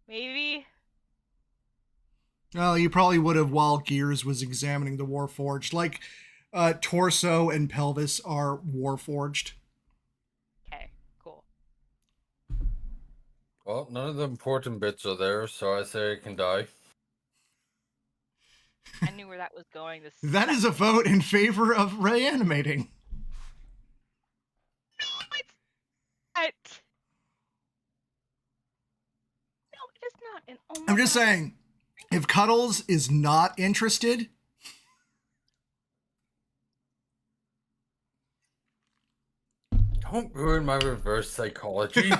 maybe. Well, you probably would have while Gears was examining the Warforged. Like, torso and pelvis are Warforged. Okay, cool. Well, none of the important bits are there, so I say it can die. I knew where that was going. That is a vote in favor of reanimating. No, it's not. No, it is not. And oh my I'm just God. saying, if Cuddles is not interested... Don't ruin my reverse psychology. All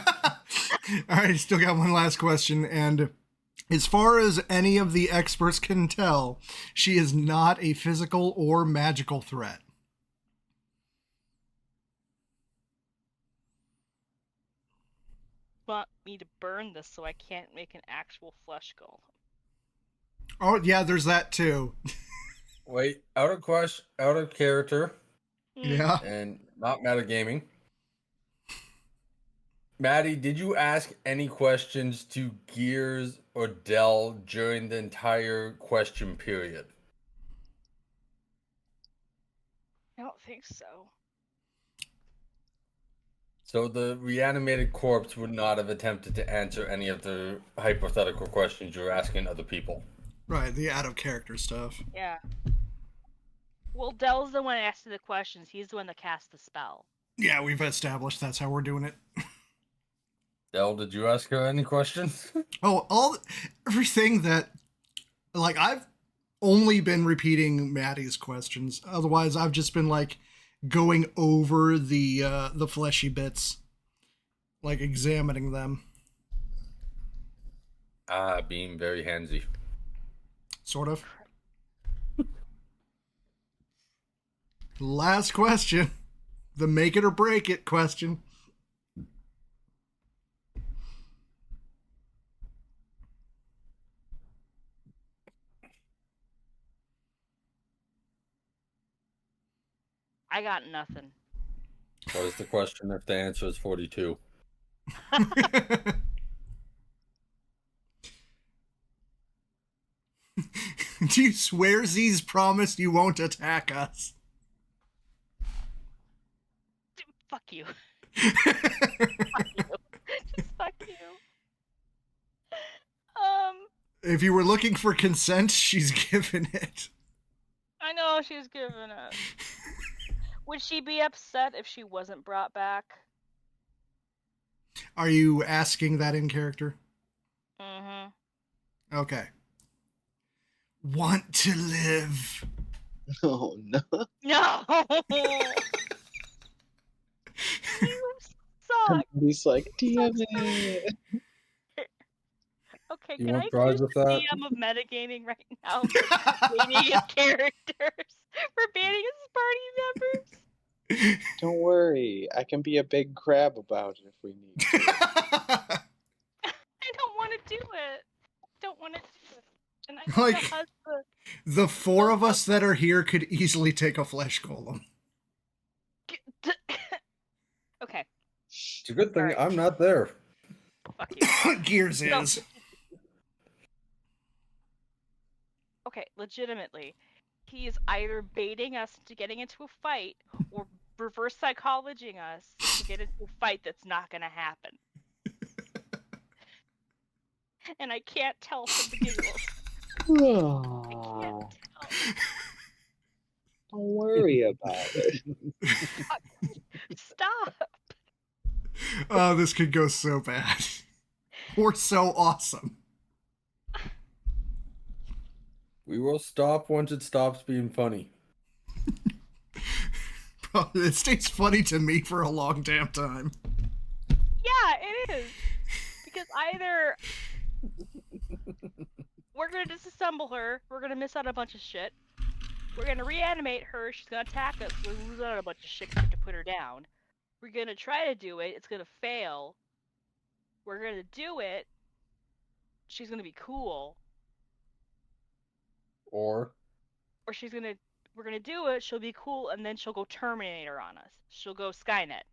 right, still got one last question, and as far as any of the experts can tell, she is not a physical or magical threat. Want me to burn this so I can't make an actual flesh golem. Oh, yeah, there's that too. Wait, out of character, Yeah. and not metagaming. Maddie, did you ask any questions to Gears or Dell during the entire question period? I don't think so. So the reanimated corpse would not have attempted to answer any of the hypothetical questions you were asking other people. Right, the out of character stuff. Yeah. Well, Dell's the one asking the questions. He's the one that cast the spell. Yeah, we've established that's how we're doing it. Dell, did you ask her any questions? Oh, everything that, like, I've only been repeating Maddie's questions. Otherwise, I've just been like going over the fleshy bits, like examining them. Being very handsy. Sort of. Last question. The make it or break it question. I got nothing. What is the question if the answer is 42? Do you swear Z's promised you won't attack us? Fuck you. Fuck you. Just fuck you. If you were looking for consent, she's given it. I know she's given it. Would she be upset if she wasn't brought back? Are you asking that in character? Mm-hmm. Okay. Want to live. Oh no. No! You suck! He's like, damn it. Okay, You can want I fries choose with the that? DM of metagaming right now for banning his characters? For banning his party members? Don't worry. I can be a big crab about it if we need to. I don't want to do it. Don't want to do it. And I know Like- that has the... The four of us that are here could easily take a flesh golem. Okay, It's a good thing Alright. I'm not there. fuck you. Gears No. is. Okay, legitimately. He is either baiting us into getting into a fight or reverse psychologing us to get into a fight that's not going to happen. And I can't tell from the giggles. I can't tell. Don't worry about it. Stop! Oh, this could go so bad. Or so awesome. We will stop once it stops being funny. It stays funny to me for a long damn time. Yeah, it is. Because either we're gonna disassemble her, we're gonna miss out a bunch of shit. We're gonna reanimate her, she's gonna attack us, we're gonna lose out a bunch of shit 'cause we have to put her down. We're gonna try to do it, it's gonna fail. We're gonna do it, she's gonna be cool. Or Or we're gonna do it, she'll be cool, and then she'll go Terminator on us. She'll go Skynet.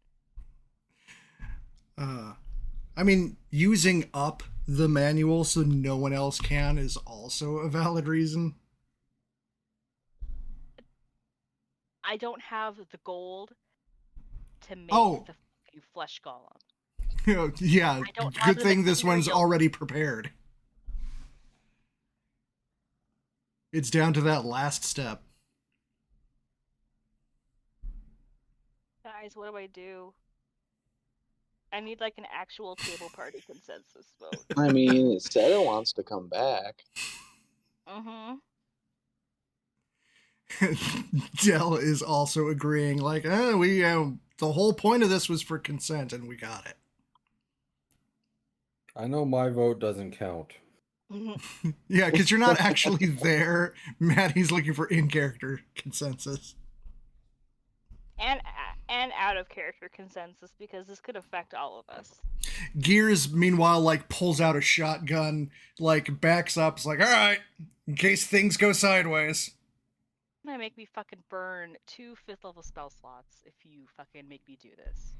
I mean, using up the manual so no one else can is also a valid reason. I don't have the gold to make Oh. the fucking flesh golem. Yeah, I don't have good the thing this one's material. already prepared. It's down to that last step. Guys, what do I do? I need like an actual table party consensus vote. I mean, it said it wants to come back. Mm-hmm. Dell is also agreeing, like, the whole point of this was for consent, and we got it. I know my vote doesn't count. Yeah, because you're not actually there. Maddie's looking for in-character consensus. And out of character consensus, because this could affect all of us. Gears, meanwhile, like, pulls out a shotgun, like, backs up, is like, all right, in case things go sideways. You're gonna make me fucking burn 2 5th level spell slots if you fucking make me do this.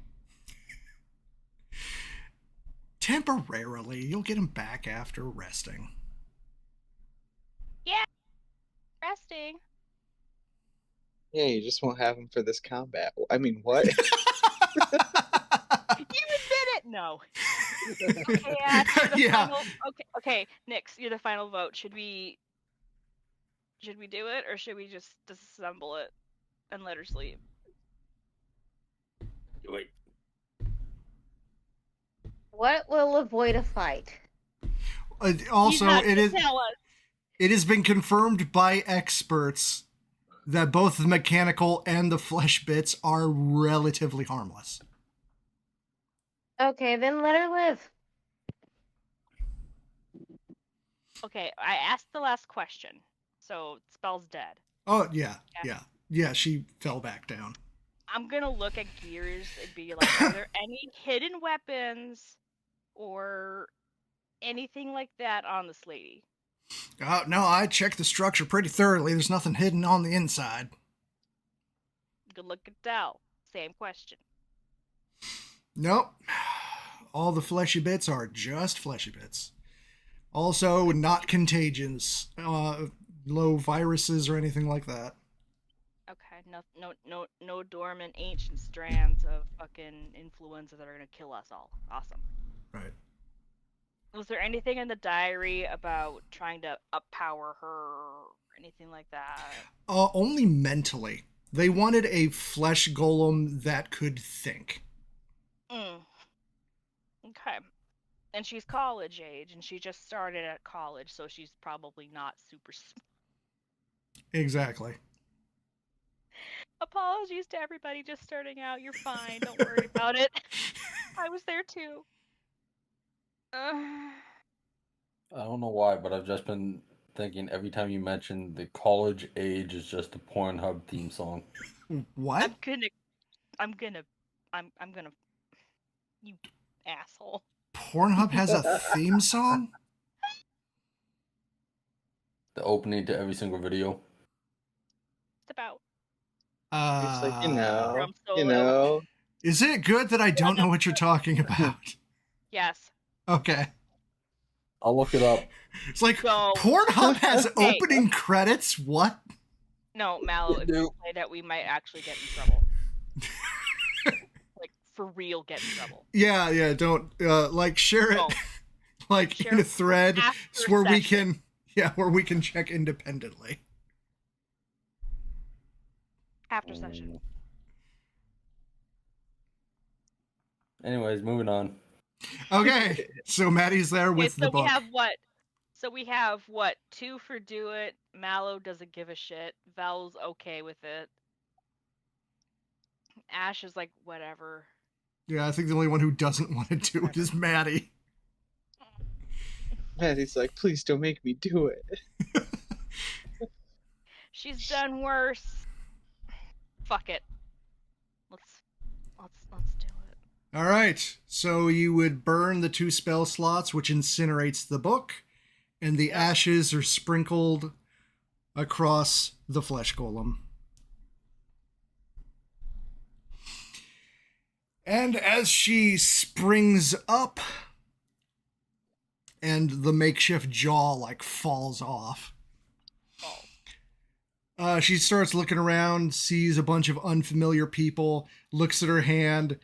Temporarily, you'll get him back after resting. Yeah, resting. Yeah, you just won't have him for this combat. I mean, what? You admit it? No. Okay, Yeah. Okay, Nix, you're the final vote. Should we do it, or should we just disassemble it and let her sleep? Wait. What will avoid a fight? Also, Tell us. it has been confirmed by experts that both the mechanical and the flesh bits are relatively harmless. Okay, then let her live. Okay, I asked the last question, so Spell's dead. Oh, yeah, she fell back down. I'm gonna look at Gears and be like, are there any hidden weapons or anything like that on this lady? Oh, no, I checked the structure pretty thoroughly. There's nothing hidden on the inside. Good look at Dell. Same question. Nope. All the fleshy bits are just fleshy bits. Also, not contagions. Low viruses or anything like that. Okay, no dormant ancient strands of fucking influenza that are gonna kill us all. Awesome. Right. Was there anything in the diary about trying to uppower her or anything like that? Only mentally. They wanted a flesh golem that could think. Okay. And she's college age, and she just started at college, so she's probably not super smart. Exactly. Apologies to everybody just starting out. You're fine. Don't worry about it. I was there too. I don't know why, but I've just been thinking every time you mention the college age is just a Pornhub theme song. What? I'm gonna. You asshole. Pornhub has a theme song? The opening to every single video. It's about. It's like, you Drum know. solo. Is it good that I don't know what you're talking about? Yes. Okay. I'll look it up. It's like, So- Pornhub has Okay. opening credits? What? No, Mal, if No. you play that, we might actually get in trouble. Like, for real, get in trouble. Yeah, don't, share it, No. like, Share in a it thread after where we session. where we can check independently. After session. Anyways, moving on. Okay, so Maddie's there Okay, with so the book. we have what? So we have what? 2 for do it. Mallow doesn't give a shit. Val's okay with it. Ash is like whatever. Yeah, I think the only one who doesn't want to do it is Maddie. Maddie's like, please don't make me do it. She's done worse. Fuck it. Let's do it. All right, so you would burn the 2 spell slots, which incinerates the book, and the ashes are sprinkled across the flesh golem. And as she springs up, and the makeshift jaw like falls off, she starts looking around, sees a bunch of unfamiliar people, looks at her hand,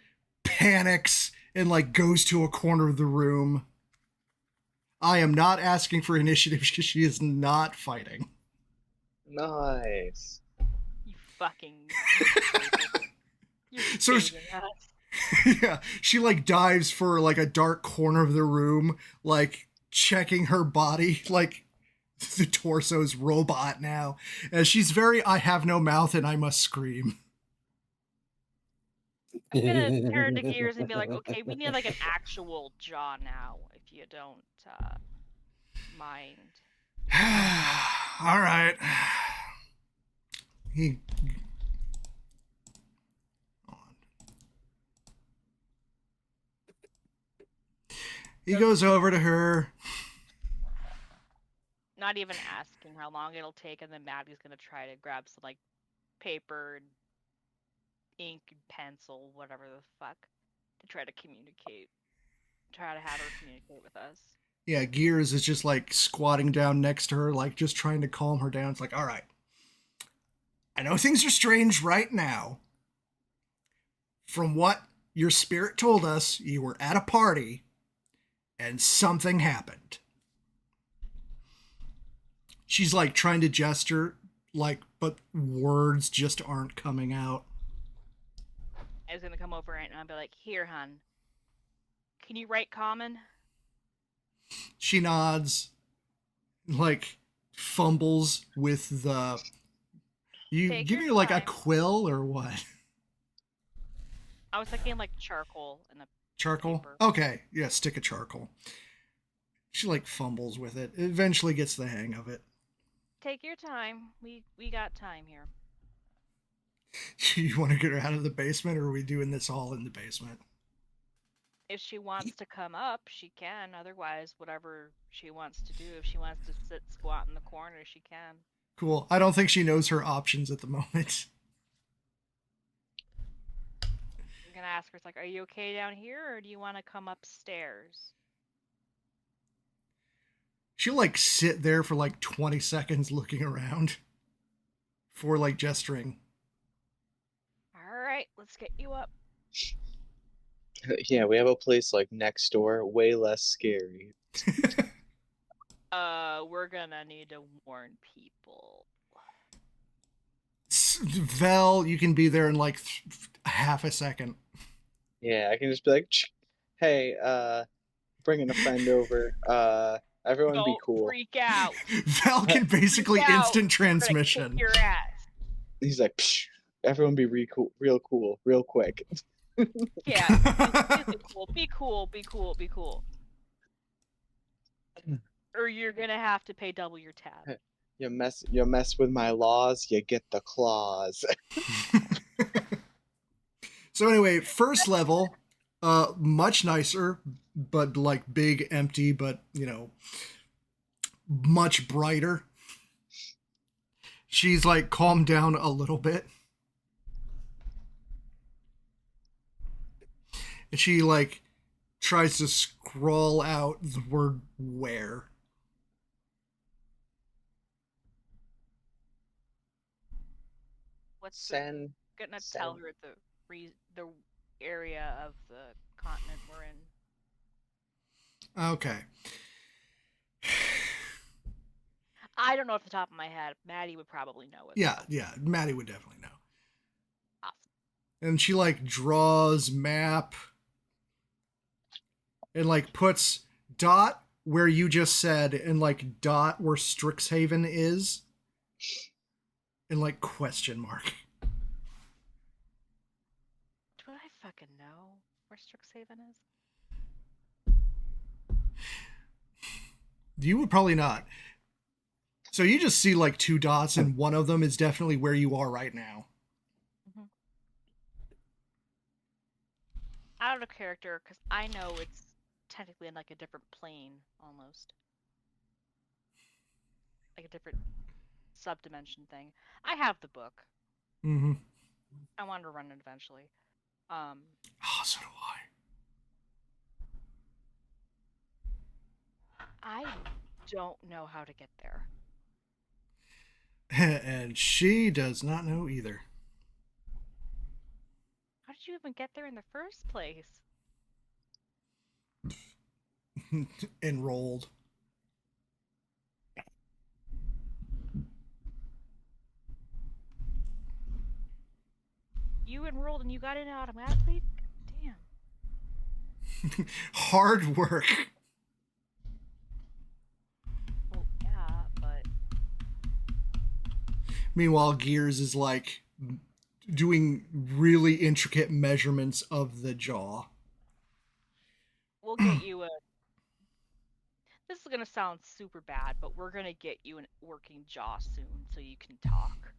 panics, and like goes to a corner of the room. I am not asking for initiative because she is not fighting. Nice. You fucking. So yeah, she like dives for like a dark corner of the room, like checking her body, like the torso's robot now. As she's very, I have no mouth and I must scream. I'm gonna turn to Gears and be like, okay, we need like an actual jaw now, if you don't mind. All right. He goes over to her. Not even asking how long it'll take, and then Maddie's gonna try to grab some like paper and ink and pencil, whatever the fuck, to try to communicate. Try to have her communicate with us. Yeah, Gears is just like squatting down next to her, like just trying to calm her down. It's like, all right, I know things are strange right now. From what your spirit told us, you were at a party and something happened. She's like trying to gesture, like, but words just aren't coming out. I was gonna come over right now and be like, here, hun, can you write common? She nods, like fumbles with the. You Take give your me like a time. quill or what? I was thinking like charcoal and a Charcoal? paper. Okay, yeah, stick of charcoal. She like fumbles with it. Eventually gets the hang of it. Take your time. We got time here. You want to get her out of the basement, or are we doing this all in the basement? If she wants to come up, she can. Otherwise, whatever she wants to do. If she wants to sit squat in the corner, she can. Cool. I don't think she knows her options at the moment. I'm gonna ask her, it's like, are you okay down here, or do you want to come upstairs? She'll like sit there for like 20 seconds looking around for like gesturing. All right, let's get you up. Yeah, we have a place like next door, way less scary. We're gonna need to warn people. Vel, you can be there in like half a second. Yeah, I can just be like, hey, bringing a friend over. Everyone Don't be cool. freak out. Val can basically Freak out. instant We're gonna transmission. kick your ass. He's like, psh, everyone be real cool, real quick. Yeah, be cool. Or you're gonna have to pay double your tab. You mess with my laws, you get the claws. So anyway, first level, much nicer, but like big, empty, but you know, much brighter. She's like calmed down a little bit. And she like tries to scrawl out the word where. What's Send. gonna tell her the area of the continent we're in? Okay. I don't know off the top of my head. Maddie would probably know it. Yeah, Maddie would definitely know. Awesome. And she like draws map and like puts dot where you just said, and like dot where Strixhaven is, and like question mark. Do I fucking know where Strixhaven is? You would probably not. So you just see like 2 dots, and one of them is definitely where you are right now. Mm-hmm. Out of character, because I know it's technically in like a different plane, almost. Like a different subdimension thing. I have the book. Mm-hmm. I wanted to run it eventually. Oh, so do I don't know how to get there. I. And she does not know either. How did you even get there in the first place? Enrolled. You enrolled and you got in automatically? Damn. Hard work. Well, yeah, but... Meanwhile, Gears is like doing really intricate measurements of the jaw. We'll get you a... This is gonna sound super bad, but we're gonna get you a working jaw soon so you can talk.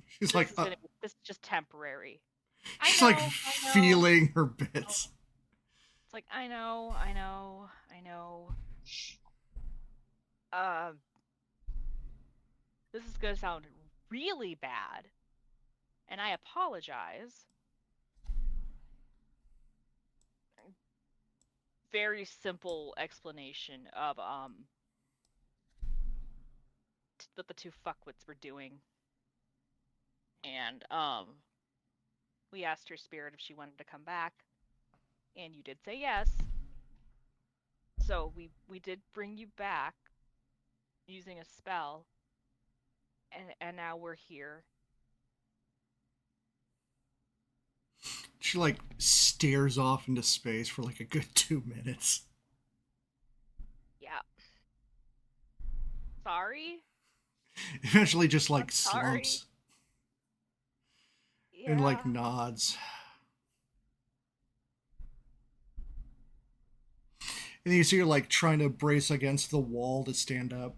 She's this like, this is just temporary. She's like feeling her bits. It's like, I know. This is gonna sound really bad, and I apologize. Very simple explanation of what the 2 fuckwits were doing. And we asked her spirit if she wanted to come back, and you did say yes. So we did bring you back using a spell, and now we're here. She like stares off into space for like a good 2 minutes. Yeah. Sorry? Eventually just like slumps. Yeah. And like nods. And you see her like trying to brace against the wall to stand up.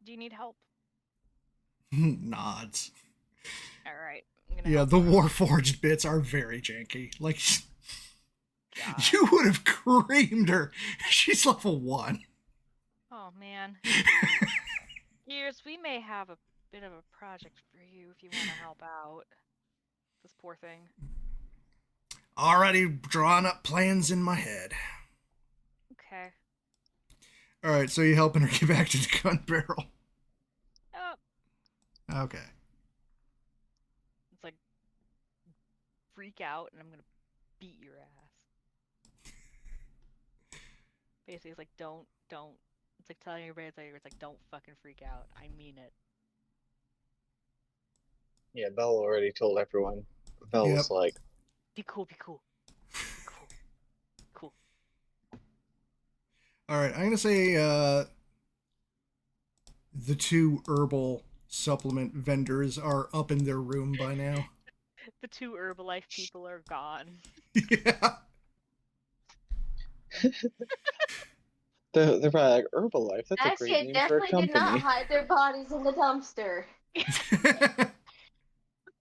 Do you need help? Nods. Alright. Yeah, the Warforged bits are very janky. Like, God. You would have creamed her. She's level 1. Oh, man. Gears, we may have a bit of a project for you if you want to help out. This poor thing. Already drawn up plans in my head. Okay. Alright, so you helping her get back to the gun barrel? Yep. Okay. It's like, freak out and I'm gonna beat your ass. Basically, it's like, don't. It's like telling everybody, it's like, don't fucking freak out. I mean it. Yeah, Belle already told everyone. Belle was like, be cool. Cool. Alright, I'm gonna say the 2 herbal supplement vendors are up in their room by now. The 2 Herbalife people are gone. Yeah. They're probably like, Herbalife, that's a great name for a company. Did not hide their bodies in the dumpster.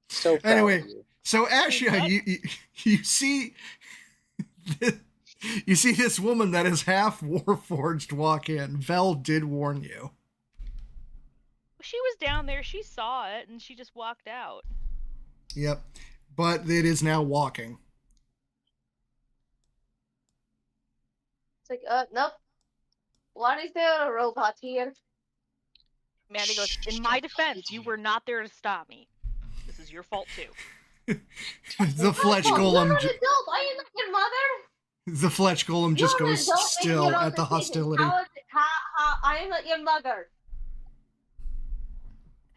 So anyway, so Ashia, you see you see this woman that is half Warforged walk in. Vel did warn you. She was down there, she saw it, and she just walked out. Yep. But it is now walking. It's like, nope. Why is there a robot here? Mandy goes, in my defense, you were not there to stop me. This is your fault, too. The Fletch Golem... You're an adult. Are you not your mother? The Fletch Golem just goes still at the hostility. How I am not your mother.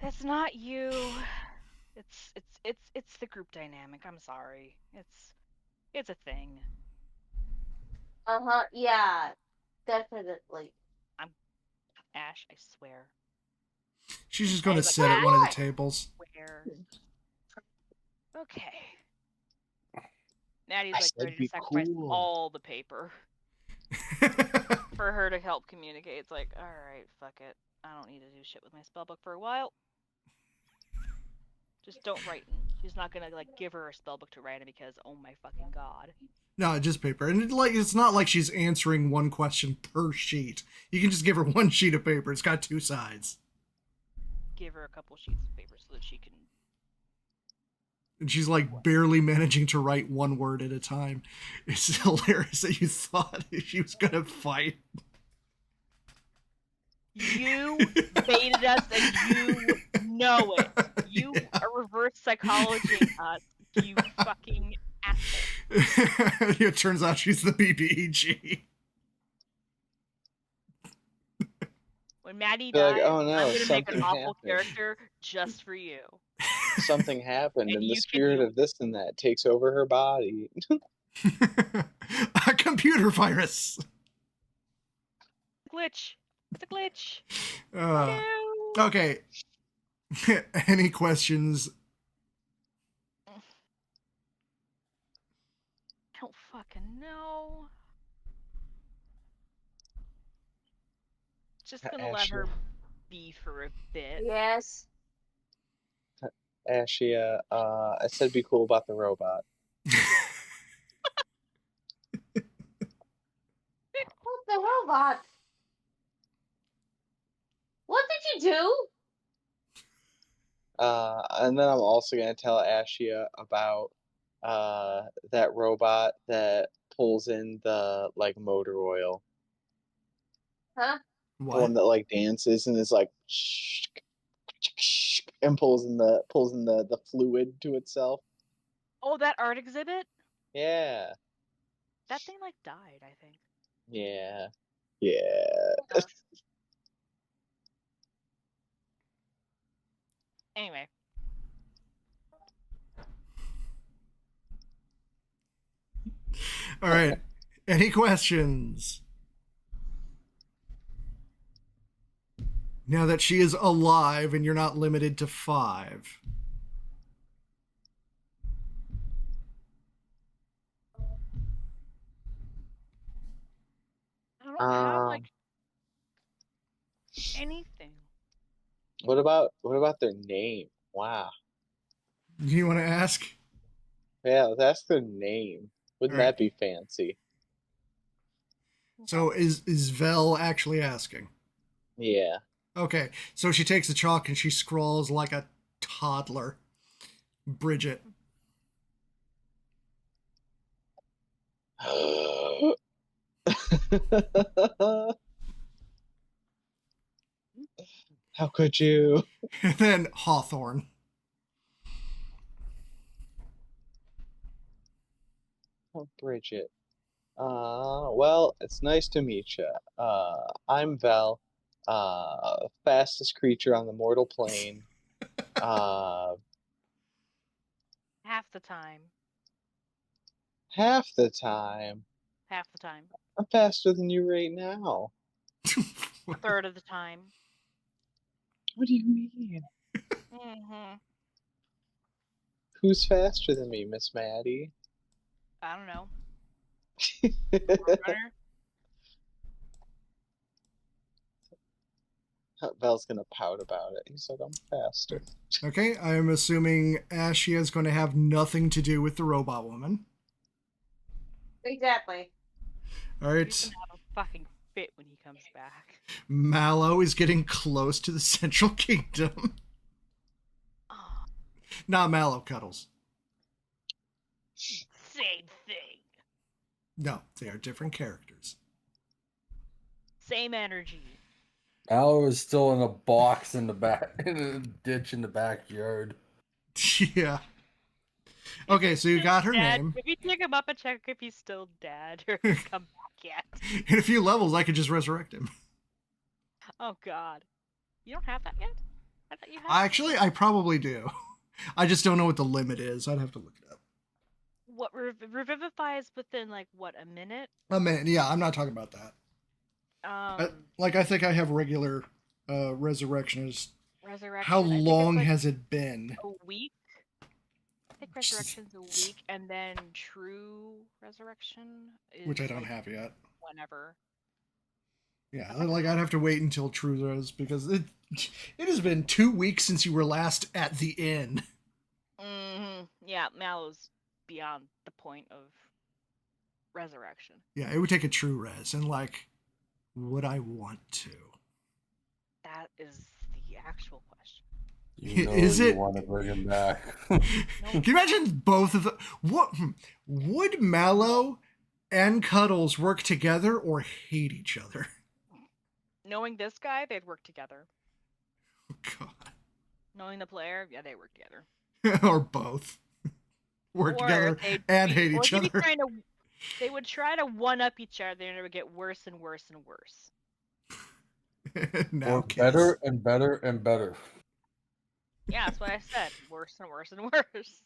It's not you. It's the group dynamic. I'm sorry. It's a thing. Yeah, definitely. Ash, I swear. She's just going to He's like, sit at "Ash, one of the I tables. swear." Okay. Maddie's I like said ready to be sacrifice cool. all the paper for her to help communicate. It's like, all right, fuck it. I don't need to do shit with my spellbook for a while. Just don't write in. She's not gonna like give her a spellbook to write in because oh my fucking god. No, just paper. And it's not like she's answering one question per sheet. You can just give her one sheet of paper. It's got 2 sides. Give her a couple sheets of paper so that she can. And she's like barely managing to write one word at a time. It's hilarious that you thought she was going to fight. You baited us and you know it. You are reverse psychologying us, you fucking asshole. It turns out she's the BBEG. When Maddie They're dies, like, oh no, I'm gonna make an something awful happened. character just for you. Something happened, And and the you can spirit do of this and that takes over her body. A computer virus. Glitch. It's a glitch. Uh, No. okay. Any questions? I don't fucking know. Just gonna let her be for a bit. Yes. Ashia, I said be cool about the robot. What the robot? What did you do? And then I'm also gonna tell Ashia about that robot that pulls in the like motor oil. Huh? The one What? that like dances and is like and pulls in the fluid to itself. Oh, that art exhibit? Yeah. That thing like died, I think. Yeah. Yeah. Anyway. All right. Any questions? Now that she is alive and you're not limited to 5. I don't have like anything. What about their name? Wow. You want to ask? Yeah, let's ask their name. Wouldn't All right. that be fancy? So is Vel actually asking? Yeah. Okay. So she takes the chalk and she scrawls like a toddler. Bridget. How could you? And then Hawthorne. Oh, Bridget. Well, it's nice to meet you. I'm Vel, fastest creature on the mortal plane. Half the time. Half the time, Half the time. I'm faster than you right now. A third of the time. What do you mean? Mm-hmm. Who's faster than me, Miss Maddie? I don't know. Roadrunner? Vel's gonna pout about it. He's like, I'm faster. Okay, I am assuming Ashia is going to have nothing to do with the robot woman. Exactly. All right. He's gonna have a fucking fit when he comes back. Mallow is getting close to the Central Kingdom. Oh, Not Mallow Cuddles. same thing. No, they are different characters. Same energy. Mallow is still in a box in the back, in a ditch in the backyard. Yeah. Okay, so you got her Dad, name. If you take him up and check if he's still dead or if he's come back yet. In a few levels, I could just resurrect him. Oh god. You don't have that yet? I thought you had Actually, I probably do. I just don't know what the limit is. I'd have to look it up. what revivifies within like what, a minute? A minute. Yeah, I'm not talking about that. I think I have regular resurrection. Resurrection. How I think it's long like has it been? a week. I think resurrection's a week, and then true resurrection is Which I don't like have yet. whenever. Yeah, like I'd have to wait until true res because it has been 2 weeks since you were last at the inn. Yeah, Mallow's beyond the point of resurrection. Yeah, it would take a true res, and like, would I want to? That is the actual question. You know Is you it? want to bring him back. Can you imagine both of the what? Would Mallow and Cuddles work together or hate each other? Knowing this guy, they'd work together. Oh, God. Knowing the player, yeah, they work together. Or both. Work together and hate each other. They would try to one-up each other, and it would get worse and worse and worse. Now or better and better and better. Yeah, that's what I said. Worse and worse and worse.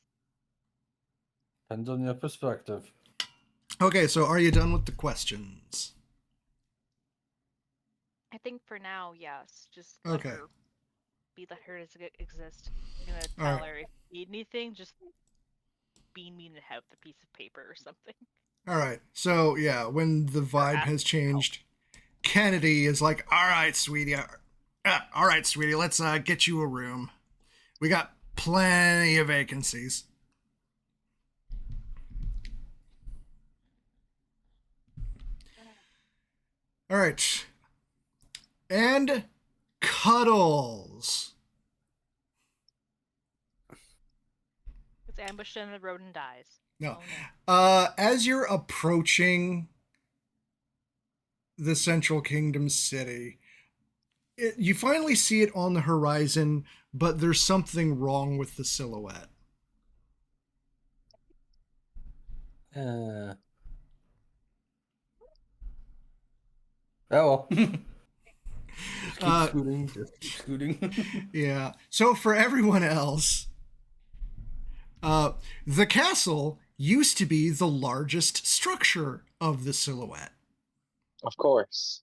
Depends on your perspective. Okay, so are you done with the questions? I think for now, yes. Just let her let her exist. I'm gonna tell her if you need anything, just beam me to have the piece of paper or something. All right. So yeah, when the vibe has changed, Kennedy is like, "All right, sweetie. All right, sweetie. Let's get you a room. We got plenty of vacancies." All right. And Cuddles. It's ambushed in the road and dies. No. Oh, no. As you're approaching the Central Kingdom city, you finally see it on the horizon, but there's something wrong with the silhouette. Oh well. Just keep scooting. Yeah. So for everyone else, the castle used to be the largest structure of the silhouette. Of course.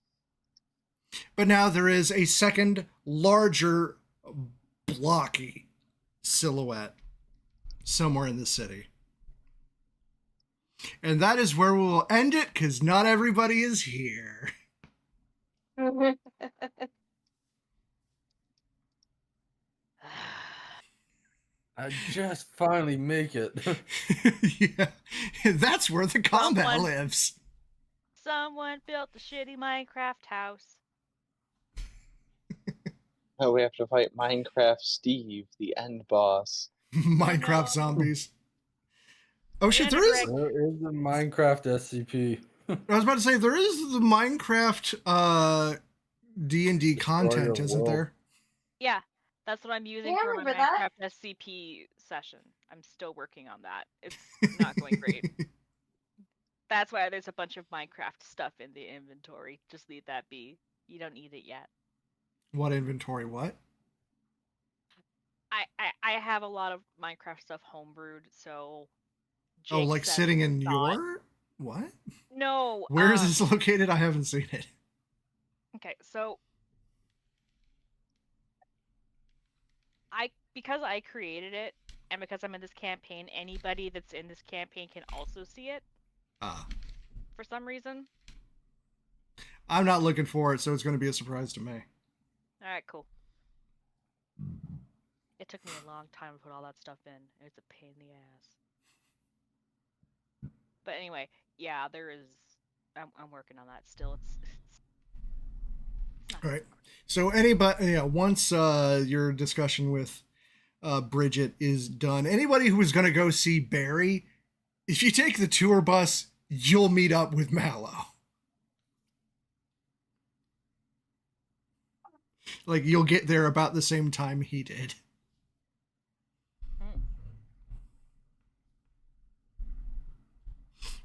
But now there is a second, larger, blocky silhouette somewhere in the city. And that is where we'll end it, because not everybody is here. I just finally make it. Yeah, that's where the combat lives. Someone built the shitty Minecraft house. Oh, we have to fight Minecraft Steve, the end boss. Minecraft zombies. Oh shit, there is a Minecraft SCP. I was about to say, there is the Minecraft D&D content, isn't there? Yeah, that's what I'm using for my Minecraft SCP session. I'm still working on that. It's not going great. That's why there's a bunch of Minecraft stuff in the inventory. Just leave that be. You don't need it yet. What inventory? What? I have a lot of Minecraft stuff homebrewed, so... Jake like sitting in your... What? No. Where is this located? I haven't seen it. Okay, so... Because I created it, and because I'm in this campaign, anybody that's in this campaign can also see it. For some reason. I'm not looking for it, so it's going to be a surprise to me. Alright, cool. It took me a long time to put all that stuff in. It's a pain in the ass. But anyway, yeah, there is... I'm working on that still. It's all right. So anybody, once your discussion with Bridget is done, anybody who is going to go see Barry, if you take the tour bus, you'll meet up with Mallow. Like, you'll get there about the same time he did.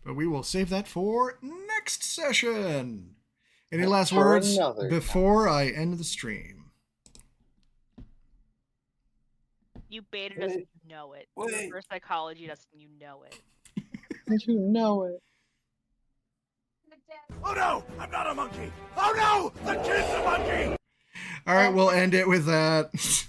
But we will save that for next session. Any last words before I end the stream? You baited us, you know it. Reverse psychology does, you know it. Didn't you know it? Oh no, I'm not a monkey. Oh no, the kid's a monkey. All right, we'll end it with that.